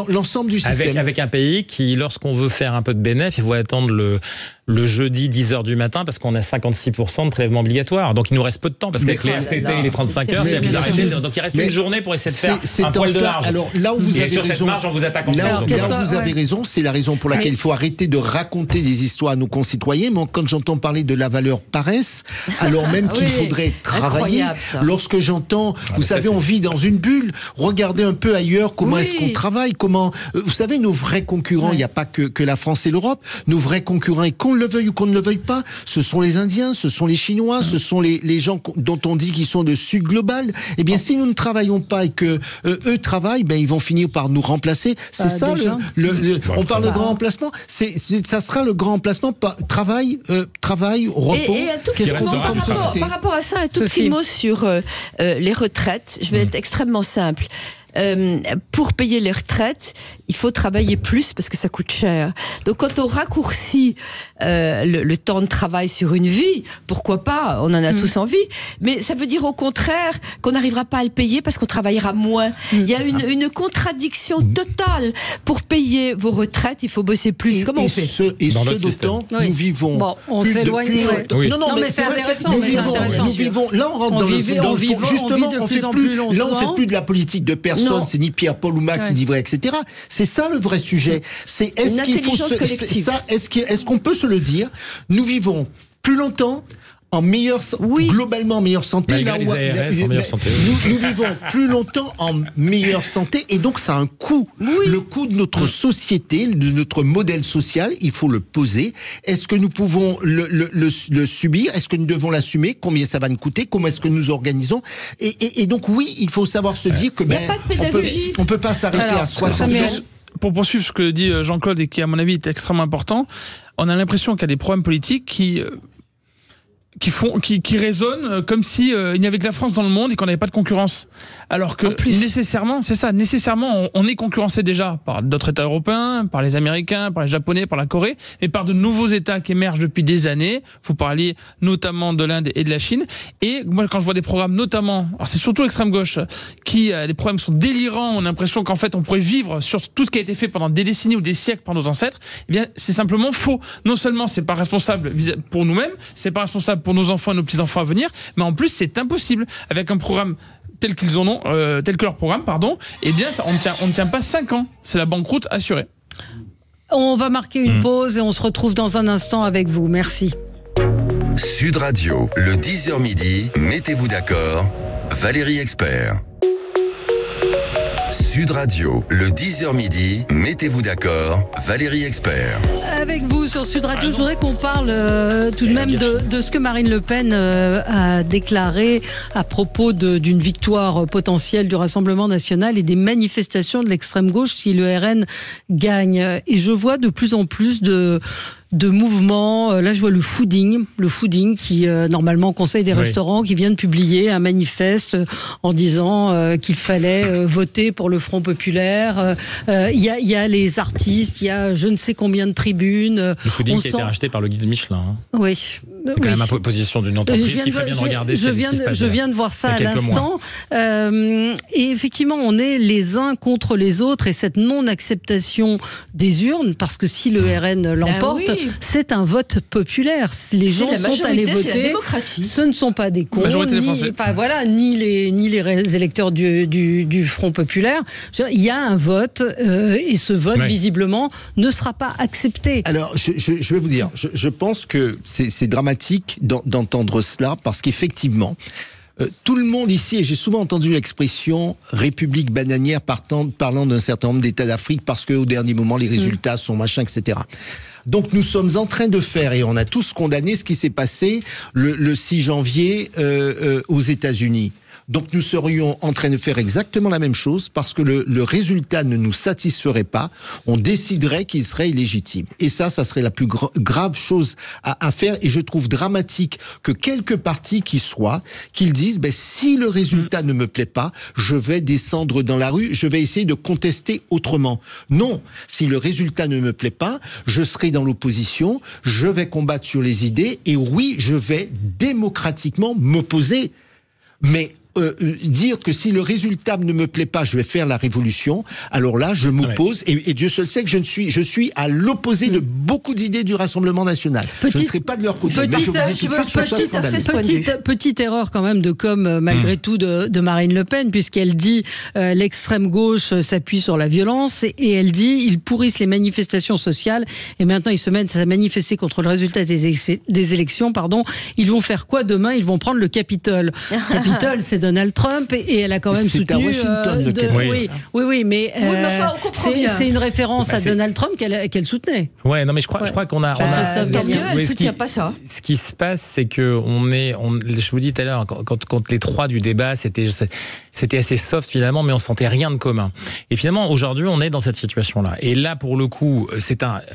D: l'ensemble du système.
E: Avec un pays qui, lorsqu'on veut faire un peu de bénéfice, il faut attendre le jeudi 10h du matin parce qu'on a 56% de prélèvements obligatoires. Donc il nous reste peu de temps parce qu'avec les RTT et les 35 heures, c'est la bizarreté. Donc il reste une journée pour essayer de faire un poil de marge.
D: Alors là où vous avez
E: sur
D: raison,
E: cette marge, on vous attaque en
D: là où vous avez raison, c'est la raison pour laquelle il faut arrêter de raconter des histoires à nos concitoyens. Mais quand j'entends parler de la valeur paresse, alors même qu'il faudrait travailler, lorsque j'entends, vous savez, on vit dans une bulle, regardez un peu ailleurs comment est-ce qu'on travaille, vous savez, nos vrais concurrents, il n'y a pas que la France et l'Europe, nos vrais concurrents, et qu'on le veuille ou qu'on ne le veuille pas, ce sont les Indiens, ce sont les Chinois, ce sont les gens dont on dit qu'ils sont de sud global. Eh bien, si nous ne travaillons pas et que eux travaillent, ben ils vont finir par nous remplacer. C'est ça on parle de grand remplacement. Ça sera le grand remplacement travail, repos.
C: Et un tout petit mot par rapport à ça, un tout petit mot sur les retraites. Je vais être extrêmement simple. Pour payer les retraites, il faut travailler plus parce que ça coûte cher. Donc quand on raccourcit le temps de travail sur une vie, pourquoi pas, on en a tous envie, mais ça veut dire au contraire qu'on n'arrivera pas à le payer parce qu'on travaillera moins. Il y a une contradiction totale. Pour payer vos retraites, il faut bosser plus. Comment on fait
D: d'autant, nous vivons...
B: Bon, on s'éloigne.
D: Non, mais c'est intéressant. Nous vivons, là on rentre dans le fond. Justement, on fait plus de la politique de personne. C'est ni Pierre Paul Ouma qui dit vrai, etc. C'est ça le vrai sujet. C'est est-ce qu'on peut se le dire? Nous vivons plus longtemps, globalement en meilleure santé. Nous vivons plus longtemps en meilleure santé et donc ça a un coût. Le coût de notre société, de notre modèle social, il faut le poser. Est-ce que nous pouvons le subir? Est-ce que nous devons l'assumer? Combien ça va nous coûter? Comment est-ce que nous organisons? Et donc oui, il faut savoir se dire que on peut pas s'arrêter à 60 ans.
F: Pour poursuivre ce que dit Jean-Claude et qui à mon avis est extrêmement important, on a l'impression qu'il y a des problèmes politiques qui résonnent comme si il n'y avait que la France dans le monde et qu'on n'avait pas de concurrence. Alors que nécessairement, on est concurrencé déjà par d'autres États européens, par les Américains, par les Japonais, par la Corée, mais par de nouveaux États qui émergent depuis des années. Vous parliez notamment de l'Inde et de la Chine. Et moi, quand je vois des programmes, notamment, alors c'est surtout l'extrême gauche, les programmes sont délirants. On a l'impression qu'en fait, on pourrait vivre sur tout ce qui a été fait pendant des décennies ou des siècles par nos ancêtres. Eh bien, c'est simplement faux. Non seulement c'est pas responsable pour nous-mêmes, c'est pas responsable pour nos enfants et nos petits-enfants à venir, mais en plus, c'est impossible. Avec un programme tel que leur programme, eh bien, on ne tient pas 5 ans. C'est la banqueroute assurée.
B: On va marquer une pause et on se retrouve dans un instant avec vous. Merci.
A: Sud Radio, le 10h midi, mettez-vous d'accord, Valérie Expert. Sud Radio, le 10h midi, mettez-vous d'accord, Valérie Expert.
B: Avec vous sur Sud Radio, je voudrais qu'on parle tout de même de ce que Marine Le Pen a déclaré à propos d'une victoire potentielle du Rassemblement national et des manifestations de l'extrême gauche si le RN gagne. Et je vois de plus en plus de mouvements. Là, je vois le fooding qui, normalement, conseille des restaurants, qui vient de publier un manifeste en disant qu'il fallait voter pour le Front populaire. Il y a les artistes, il y a je ne sais combien de tribunes.
E: Le fooding qui a été racheté par le guide Michelin. Hein.
B: Oui.
E: C'est quand même une position d'une entreprise qui ferait bien de regarder
B: je viens de voir ça à l'instant. Et effectivement, on est les uns contre les autres et cette non-acceptation des urnes, parce que si le RN l'emporte, c'est un vote populaire. Les gens sont allés voter. Ce ne sont pas des cons, ni les électeurs du Front populaire. Il y a un vote et ce vote, visiblement, ne sera pas accepté.
D: Alors, je vais vous dire, je pense que c'est dramatique d'entendre cela, parce qu'effectivement, tout le monde ici, et j'ai souvent entendu l'expression République bananière parlant d'un certain nombre d'États d'Afrique, parce qu'au dernier moment, les résultats sont machin, etc. Donc nous sommes en train de faire, et on a tous condamné ce qui s'est passé le 6 janvier aux États-Unis. Donc nous serions en train de faire exactement la même chose, parce que le résultat ne nous satisferait pas, on déciderait qu'il serait illégitime. Et ça serait la plus grave chose à faire, et je trouve dramatique que quelques partis qu'ils disent, si le résultat ne me plaît pas, je vais descendre dans la rue, je vais essayer de contester autrement. Non, si le résultat ne me plaît pas, je serai dans l'opposition, je vais combattre sur les idées, et oui, je vais démocratiquement m'opposer. Mais dire que si le résultat ne me plaît pas, je vais faire la révolution, alors là, je m'oppose, et Dieu seul sait que je suis à l'opposé de beaucoup d'idées du Rassemblement national. Je ne serai pas de leur côté, mais je vous dis tout de suite, c'est scandaleux.
B: Petite erreur quand même de com, malgré tout, de Marine Le Pen, puisqu'elle dit l'extrême gauche s'appuie sur la violence, et elle dit ils pourrissent les manifestations sociales, et maintenant ils se mettent à manifester contre le résultat des élections, ils vont faire quoi demain? Ils vont prendre le Capitole. Capitole, c'est Donald Trump, et elle a quand même soutenu.
D: C'est à Washington,
B: oui, mais c'est une référence à Donald Trump qu'elle soutenait.
E: Ouais, non, mais je crois qu'on a.
C: Elle ne soutient pas ça.
E: Ce qui se passe, c'est que je vous dis tout à l'heure, quand les trois du débat, c'était assez soft finalement, mais on sentait rien de commun. Et finalement, aujourd'hui, on est dans cette situation-là. Et là, pour le coup,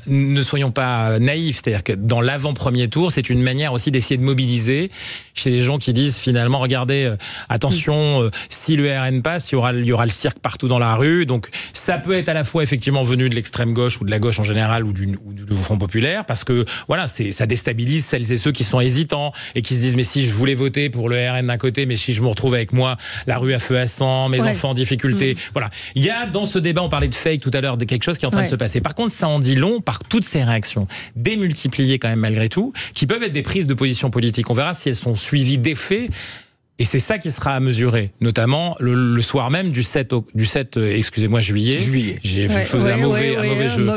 E: ne soyons pas naïfs, c'est-à-dire que dans l'avant-premier tour, c'est une manière aussi d'essayer de mobiliser chez les gens qui disent finalement, regardez, attention, si le RN passe, il y aura le cirque partout dans la rue. Donc ça peut être à la fois effectivement venu de l'extrême gauche ou de la gauche en général ou du Front populaire, parce que voilà, ça déstabilise celles et ceux qui sont hésitants et qui se disent mais si je voulais voter pour le RN d'un côté, mais si je me retrouve avec moi la rue à feu à sang, mes enfants en difficulté. Voilà, il y a dans ce débat, on parlait de fake tout à l'heure, de quelque chose qui est en train de se passer. Par contre, ça en dit long par toutes ces réactions démultipliées quand même malgré tout, qui peuvent être des prises de position politique. On verra si elles sont suivies d'effets. Et c'est ça qui sera à mesurer, notamment le soir même du 7 juillet. J'ai fait un mauvais jeu,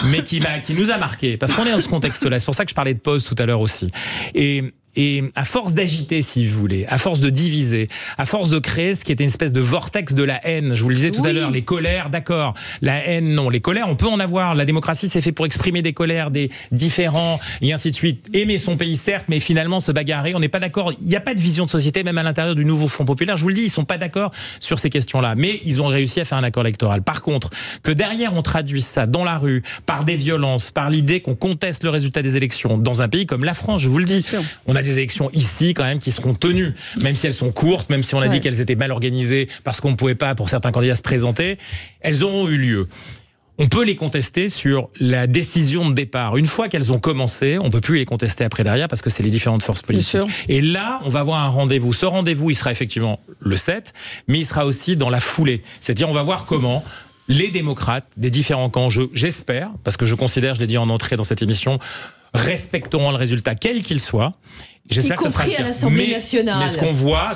E: mais qui nous a marqué, parce qu'on est dans ce contexte-là. C'est pour ça que je parlais de pause tout à l'heure aussi. Et à force d'agiter, si vous voulez, à force de diviser, à force de créer ce qui était une espèce de vortex de la haine, je vous le disais tout à l'heure, les colères, d'accord, la haine, non, les colères, on peut en avoir, la démocratie c'est fait pour exprimer des colères, des différents, et ainsi de suite, aimer son pays certes, mais finalement se bagarrer, on n'est pas d'accord, il n'y a pas de vision de société, même à l'intérieur du nouveau Front populaire, je vous le dis, ils sont pas d'accord sur ces questions-là, mais ils ont réussi à faire un accord électoral. Par contre, que derrière on traduise ça dans la rue, par des violences, par l'idée qu'on conteste le résultat des élections, dans un pays comme la France, je vous le dis, on a des élections ici quand même qui seront tenues, même si elles sont courtes, même si on a dit qu'elles étaient mal organisées parce qu'on ne pouvait pas pour certains candidats se présenter, elles auront eu lieu. On peut les contester sur la décision de départ. Une fois qu'elles ont commencé, on ne peut plus les contester après derrière parce que c'est les différentes forces politiques. Et là, on va avoir un rendez-vous. Ce rendez-vous, il sera effectivement le 7, mais il sera aussi dans la foulée. C'est-à-dire, on va voir comment les démocrates des différents camps, j'espère, parce que je considère, je l'ai dit en entrée dans cette émission, respecteront le résultat quel qu'il soit, J'espère
C: y
E: que ça sera
C: compris à l'Assemblée nationale.
E: Mais ce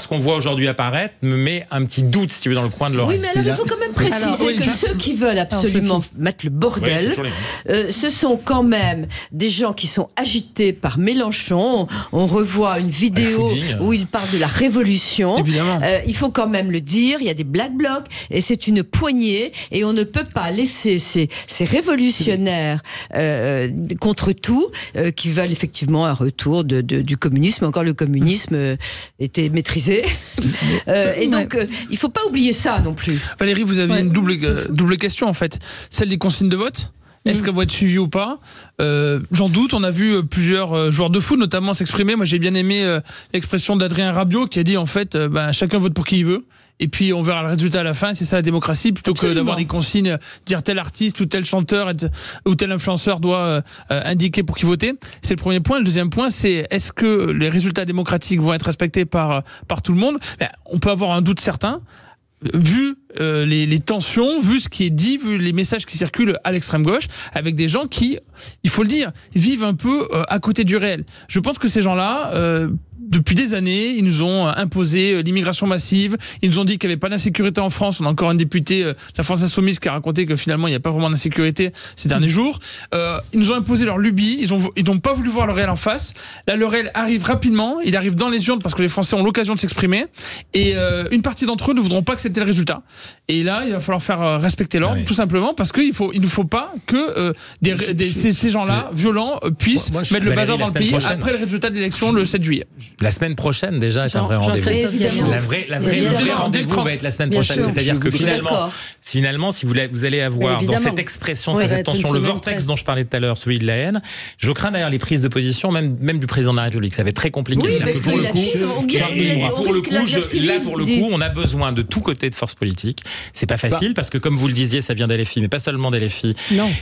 E: qu'on voit aujourd'hui apparaître me met un petit doute, si tu veux, dans le coin de l'oreille.
C: Oui, mais alors il faut quand même préciser que ceux qui veulent absolument mettre le bordel, ce sont quand même des gens qui sont agités par Mélenchon. On revoit une vidéo où il parle de la révolution. Il faut quand même le dire, il y a des black blocs et c'est une poignée et on ne peut pas laisser ces révolutionnaires contre tout qui veulent effectivement un retour du communisme. Encore le communisme était maîtrisé. Et donc, il ne faut pas oublier ça non plus.
F: Valérie, vous avez une double question en fait. Celle des consignes de vote. Est-ce qu'elles vont être suivies ou pas ? J'en doute. On a vu plusieurs joueurs de foot notamment s'exprimer. Moi, j'ai bien aimé l'expression d'Adrien Rabiot qui a dit en fait, chacun vote pour qui il veut. Et puis on verra le résultat à la fin, c'est ça la démocratie, plutôt que d'avoir des consignes, dire tel artiste ou tel chanteur ou tel influenceur doit indiquer pour qui voter. C'est le premier point. Le deuxième point, c'est est-ce que les résultats démocratiques vont être respectés par tout le monde ? On peut avoir un doute certain. Vu les tensions, vu ce qui est dit, vu les messages qui circulent à l'extrême gauche, avec des gens qui, il faut le dire, vivent un peu à côté du réel. Je pense que ces gens-là, depuis des années, ils nous ont imposé l'immigration massive, ils nous ont dit qu'il n'y avait pas d'insécurité en France. On a encore un député de la France Insoumise qui a raconté que finalement il n'y a pas vraiment d'insécurité ces derniers jours. Ils nous ont imposé leur lubie, ils n'ont pas voulu voir le réel en face. Là, le réel arrive rapidement, il arrive dans les urnes parce que les Français ont l'occasion de s'exprimer et une partie d'entre eux ne voudront pas que c'était le résultat. Et là, il va falloir faire respecter l'ordre, tout simplement parce qu'il ne faut pas que ces gens-là, violents, puissent mettre le bazar dans le pays après le résultat de l'élection le 7 juillet.
E: La semaine prochaine, déjà, est un vrai rendez-vous. Le vrai rendez-vous va être la semaine prochaine. C'est-à-dire que finalement, si vous allez avoir dans cette expression, cette tension, le vortex dont je parlais tout à l'heure, celui de la haine, je crains d'ailleurs les prises de position, même du président de la République. Ça va être très compliqué.
C: Oui, parce que pour
E: le coup, on a besoin de tous côtés de forces politiques. C'est pas facile parce que, comme vous le disiez, ça vient d'LFI, mais pas seulement d'LFI.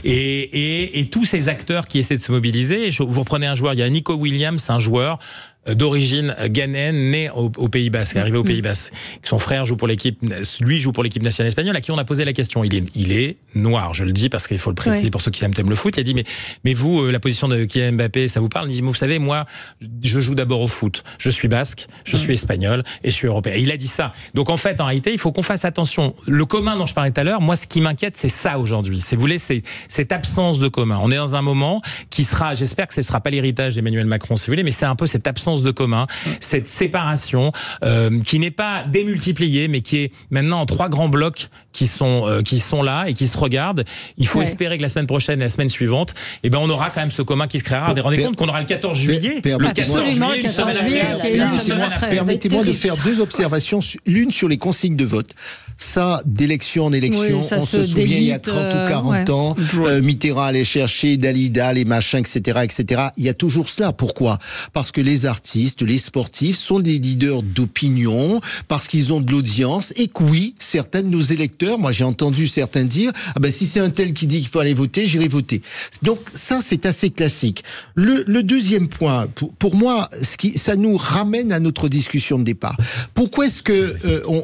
E: Et tous ces acteurs qui essaient de se mobiliser. Vous reprenez un joueur, il y a Nico Williams, un joueur d'origine ghanéenne, né au Pays Basque, arrivé au Pays Basque. Son frère joue pour l'équipe, lui joue pour l'équipe nationale espagnole, à qui on a posé la question. Il est noir, je le dis parce qu'il faut le préciser pour ceux qui aiment le foot. Il a dit mais vous, la position de Kylian Mbappé, ça vous parle? Il dit, vous savez, moi, je joue d'abord au foot. Je suis basque, je suis espagnol et je suis européen. Il a dit ça. Donc en fait, en réalité, il faut qu'on fasse attention. Le commun dont je parlais tout à l'heure, moi, ce qui m'inquiète, c'est ça aujourd'hui. Si vous voulez, c'est cette absence de commun. On est dans un moment qui sera, j'espère que ce ne sera pas l'héritage d'Emmanuel Macron, si vous voulez, mais c'est un peu cette absence de commun, cette séparation qui n'est pas démultipliée, mais qui est maintenant en 3 grands blocs qui sont là et qui se regardent. Il faut espérer que la semaine prochaine et la semaine suivante, on aura quand même ce commun qui se créera. Vous vous rendez compte qu'on aura le 14 juillet une semaine après.
D: Permettez-moi de faire 2 observations, l'une sur les consignes de vote. Ça, d'élection en élection, on se souvient, il y a 30 ou 40 ans, Mitterrand allait chercher Dalida, les machins, etc., etc. Il y a toujours cela. Pourquoi? Parce que les artistes, les sportifs sont des leaders d'opinion, parce qu'ils ont de l'audience, et que oui, certains de nos électeurs, moi j'ai entendu certains dire, si c'est un tel qui dit qu'il faut aller voter, j'irai voter. Donc ça, c'est assez classique. Le deuxième point, pour moi, ça nous ramène à notre discussion de départ. Pourquoi est-ce que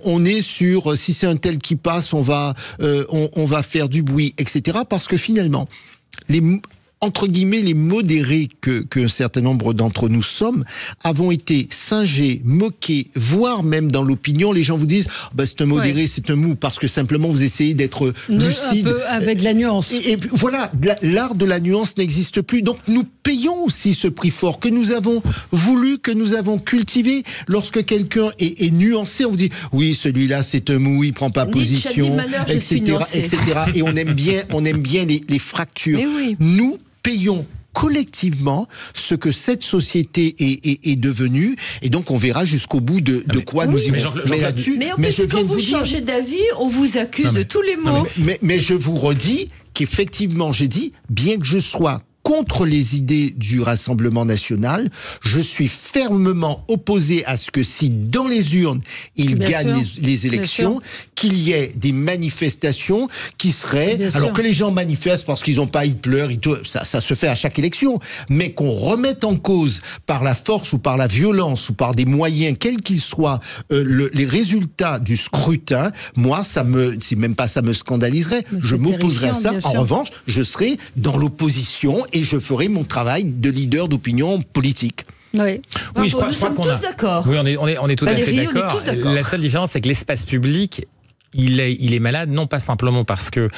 D: on est sur si c'est un tel qui passe, on va faire du bruit, etc. Parce que finalement, entre guillemets, les modérés qu'un certain nombre d'entre nous sommes, avons été singés, moqués, voire même dans l'opinion, les gens vous disent c'est un modéré, c'est un mou, parce que simplement vous essayez d'être lucide.
B: Un peu avec de la nuance.
D: Et voilà, l'art de la nuance n'existe plus. Donc nous payons aussi ce prix fort que nous avons voulu, que nous avons cultivé. Lorsque quelqu'un est nuancé, on vous dit oui, celui-là c'est un mou, il prend pas position, etc., etc. Et on aime bien les fractures. Nous payons collectivement ce que cette société est devenue, et donc on verra jusqu'au bout de quoi nous irons.
C: Mais en plus, quand vous changez d'avis, on vous accuse de tous les maux.
D: Mais je vous redis qu'effectivement, j'ai dit, bien que je sois contre les idées du Rassemblement national, je suis fermement opposé à ce que si dans les urnes, il gagne les élections, qu'il y ait des manifestations qui seraient... que les gens manifestent parce qu'ils n'ont pas, ils pleurent, ça se fait à chaque élection, mais qu'on remette en cause par la force ou par la violence ou par des moyens, quels qu'ils soient, les résultats du scrutin, moi, ça me scandaliserait. Je m'opposerais à ça. En revanche, je serai dans l'opposition et je ferai mon travail de leader d'opinion politique.
B: Oui,
C: je crois qu'on est tous d'accord.
E: Oui, on est tout à fait
C: Valérie,
E: d'accord.
C: on est tous d'accord.
E: La seule différence, c'est que l'espace public, il est malade, non pas simplement parce que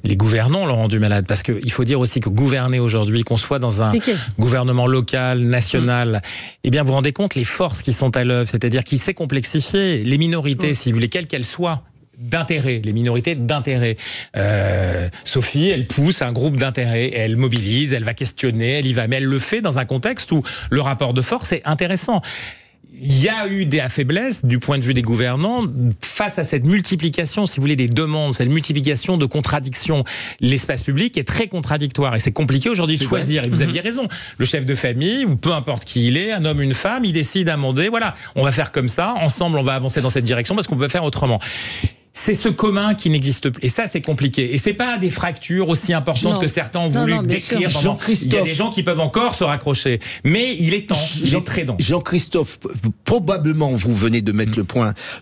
E: les gouvernants l'ont rendu malade, parce qu'il faut dire aussi que gouverner aujourd'hui, qu'on soit dans un gouvernement local, national, eh bien, vous vous rendez compte les forces qui sont à l'œuvre, c'est-à-dire qu'il s'est complexifié, les minorités, si vous voulez, quelles qu'elles soient, d'intérêt, les minorités d'intérêt. Sophie, elle pousse un groupe d'intérêt, elle mobilise, elle va questionner, elle y va, mais elle le fait dans un contexte où le rapport de force est intéressant. Il y a eu des faiblesses du point de vue des gouvernants face à cette multiplication, si vous voulez, des demandes, cette multiplication de contradictions. L'espace public est très contradictoire et c'est compliqué aujourd'hui de choisir. Et vous aviez raison. Le chef de famille, ou peu importe qui il est, un homme, une femme, il décide à un moment donné, voilà, on va faire comme ça, ensemble on va avancer dans cette direction parce qu'on peut faire autrement. C'est ce commun qui n'existe plus. Et ça, c'est compliqué. Et c'est pas des fractures aussi importantes que certains ont voulu décrire. Il y a des gens qui peuvent encore se raccrocher. Mais il est temps. Il est très temps.
D: Jean-Christophe, probablement, vous venez de mettre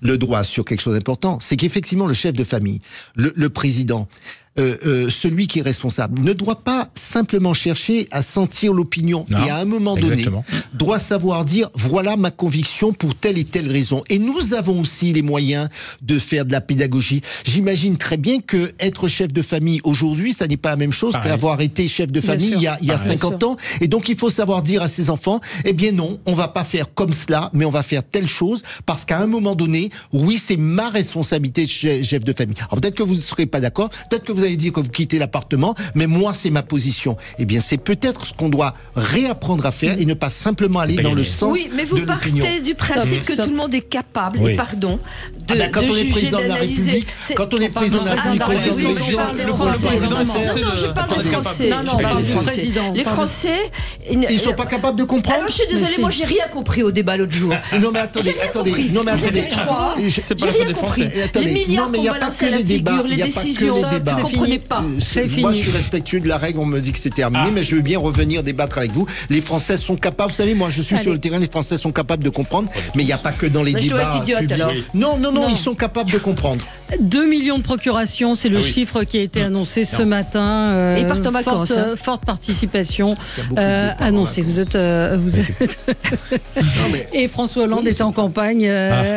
D: le doigt sur quelque chose d'important. C'est qu'effectivement, le chef de famille, le président, celui qui est responsable ne doit pas simplement chercher à sentir l'opinion et à un moment donné doit savoir dire voilà ma conviction pour telle et telle raison. Et nous avons aussi les moyens de faire de la pédagogie. J'imagine très bien que être chef de famille aujourd'hui, ça n'est pas la même chose qu'avoir été chef de famille il y a 50 ans. Et donc il faut savoir dire à ses enfants, eh bien non, on va pas faire comme cela, mais on va faire telle chose parce qu'à un moment donné, oui, c'est ma responsabilité de chef de famille. Alors peut-être que vous ne serez pas d'accord, peut-être que vous allez dire que vous quittez l'appartement, mais moi c'est ma position. Eh bien c'est peut-être ce qu'on doit réapprendre à faire et ne pas simplement aller dans le sens de l'opinion.
C: Oui, mais vous partez du principe que tout le monde est capable, et pardon, de
D: quand on est président de la République, quand on est président de la République, président de région,
C: non, je parle des Français. Non, je parle du président. Les Français,
D: ils sont pas capables de comprendre.
C: Alors je suis désolée, moi j'ai rien compris au débat l'autre jour.
D: Non mais attendez, non mais attendez.
C: J'ai rien compris. Les milliards qu'on balançait à la figure, les décisions, vous comprenez pas.
D: Moi, je suis respectueux de la règle. On me dit que c'est terminé, mais je veux bien revenir débattre avec vous. Les Français sont capables. Vous savez, moi, je suis sur le terrain. Les Français sont capables de comprendre, mais il n'y a pas que dans les débats. Je dois être idiote alors. Non, ils sont capables de comprendre.
B: 2 millions de procurations, c'est le chiffre qui a été annoncé ce matin.
C: Et ils partent en vacances.
B: Forte participation annoncée. Vous êtes. Et François Hollande est en campagne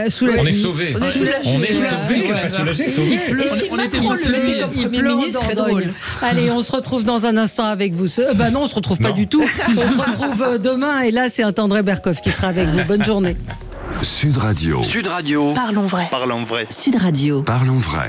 B: soulagé.
E: On est sauvés. On est sauvés. Pas soulagés, sauvés.
C: Et si Macron le mettait comme Premier ministre, ce serait drôle.
B: Allez, on se retrouve dans un instant avec vous. Non, on se retrouve pas du tout. On se retrouve demain et là, c'est André Berkoff qui sera avec vous. Bonne journée.
A: Sud Radio.
G: Sud Radio.
H: Parlons vrai.
G: Parlons vrai.
H: Sud Radio.
A: Parlons vrai.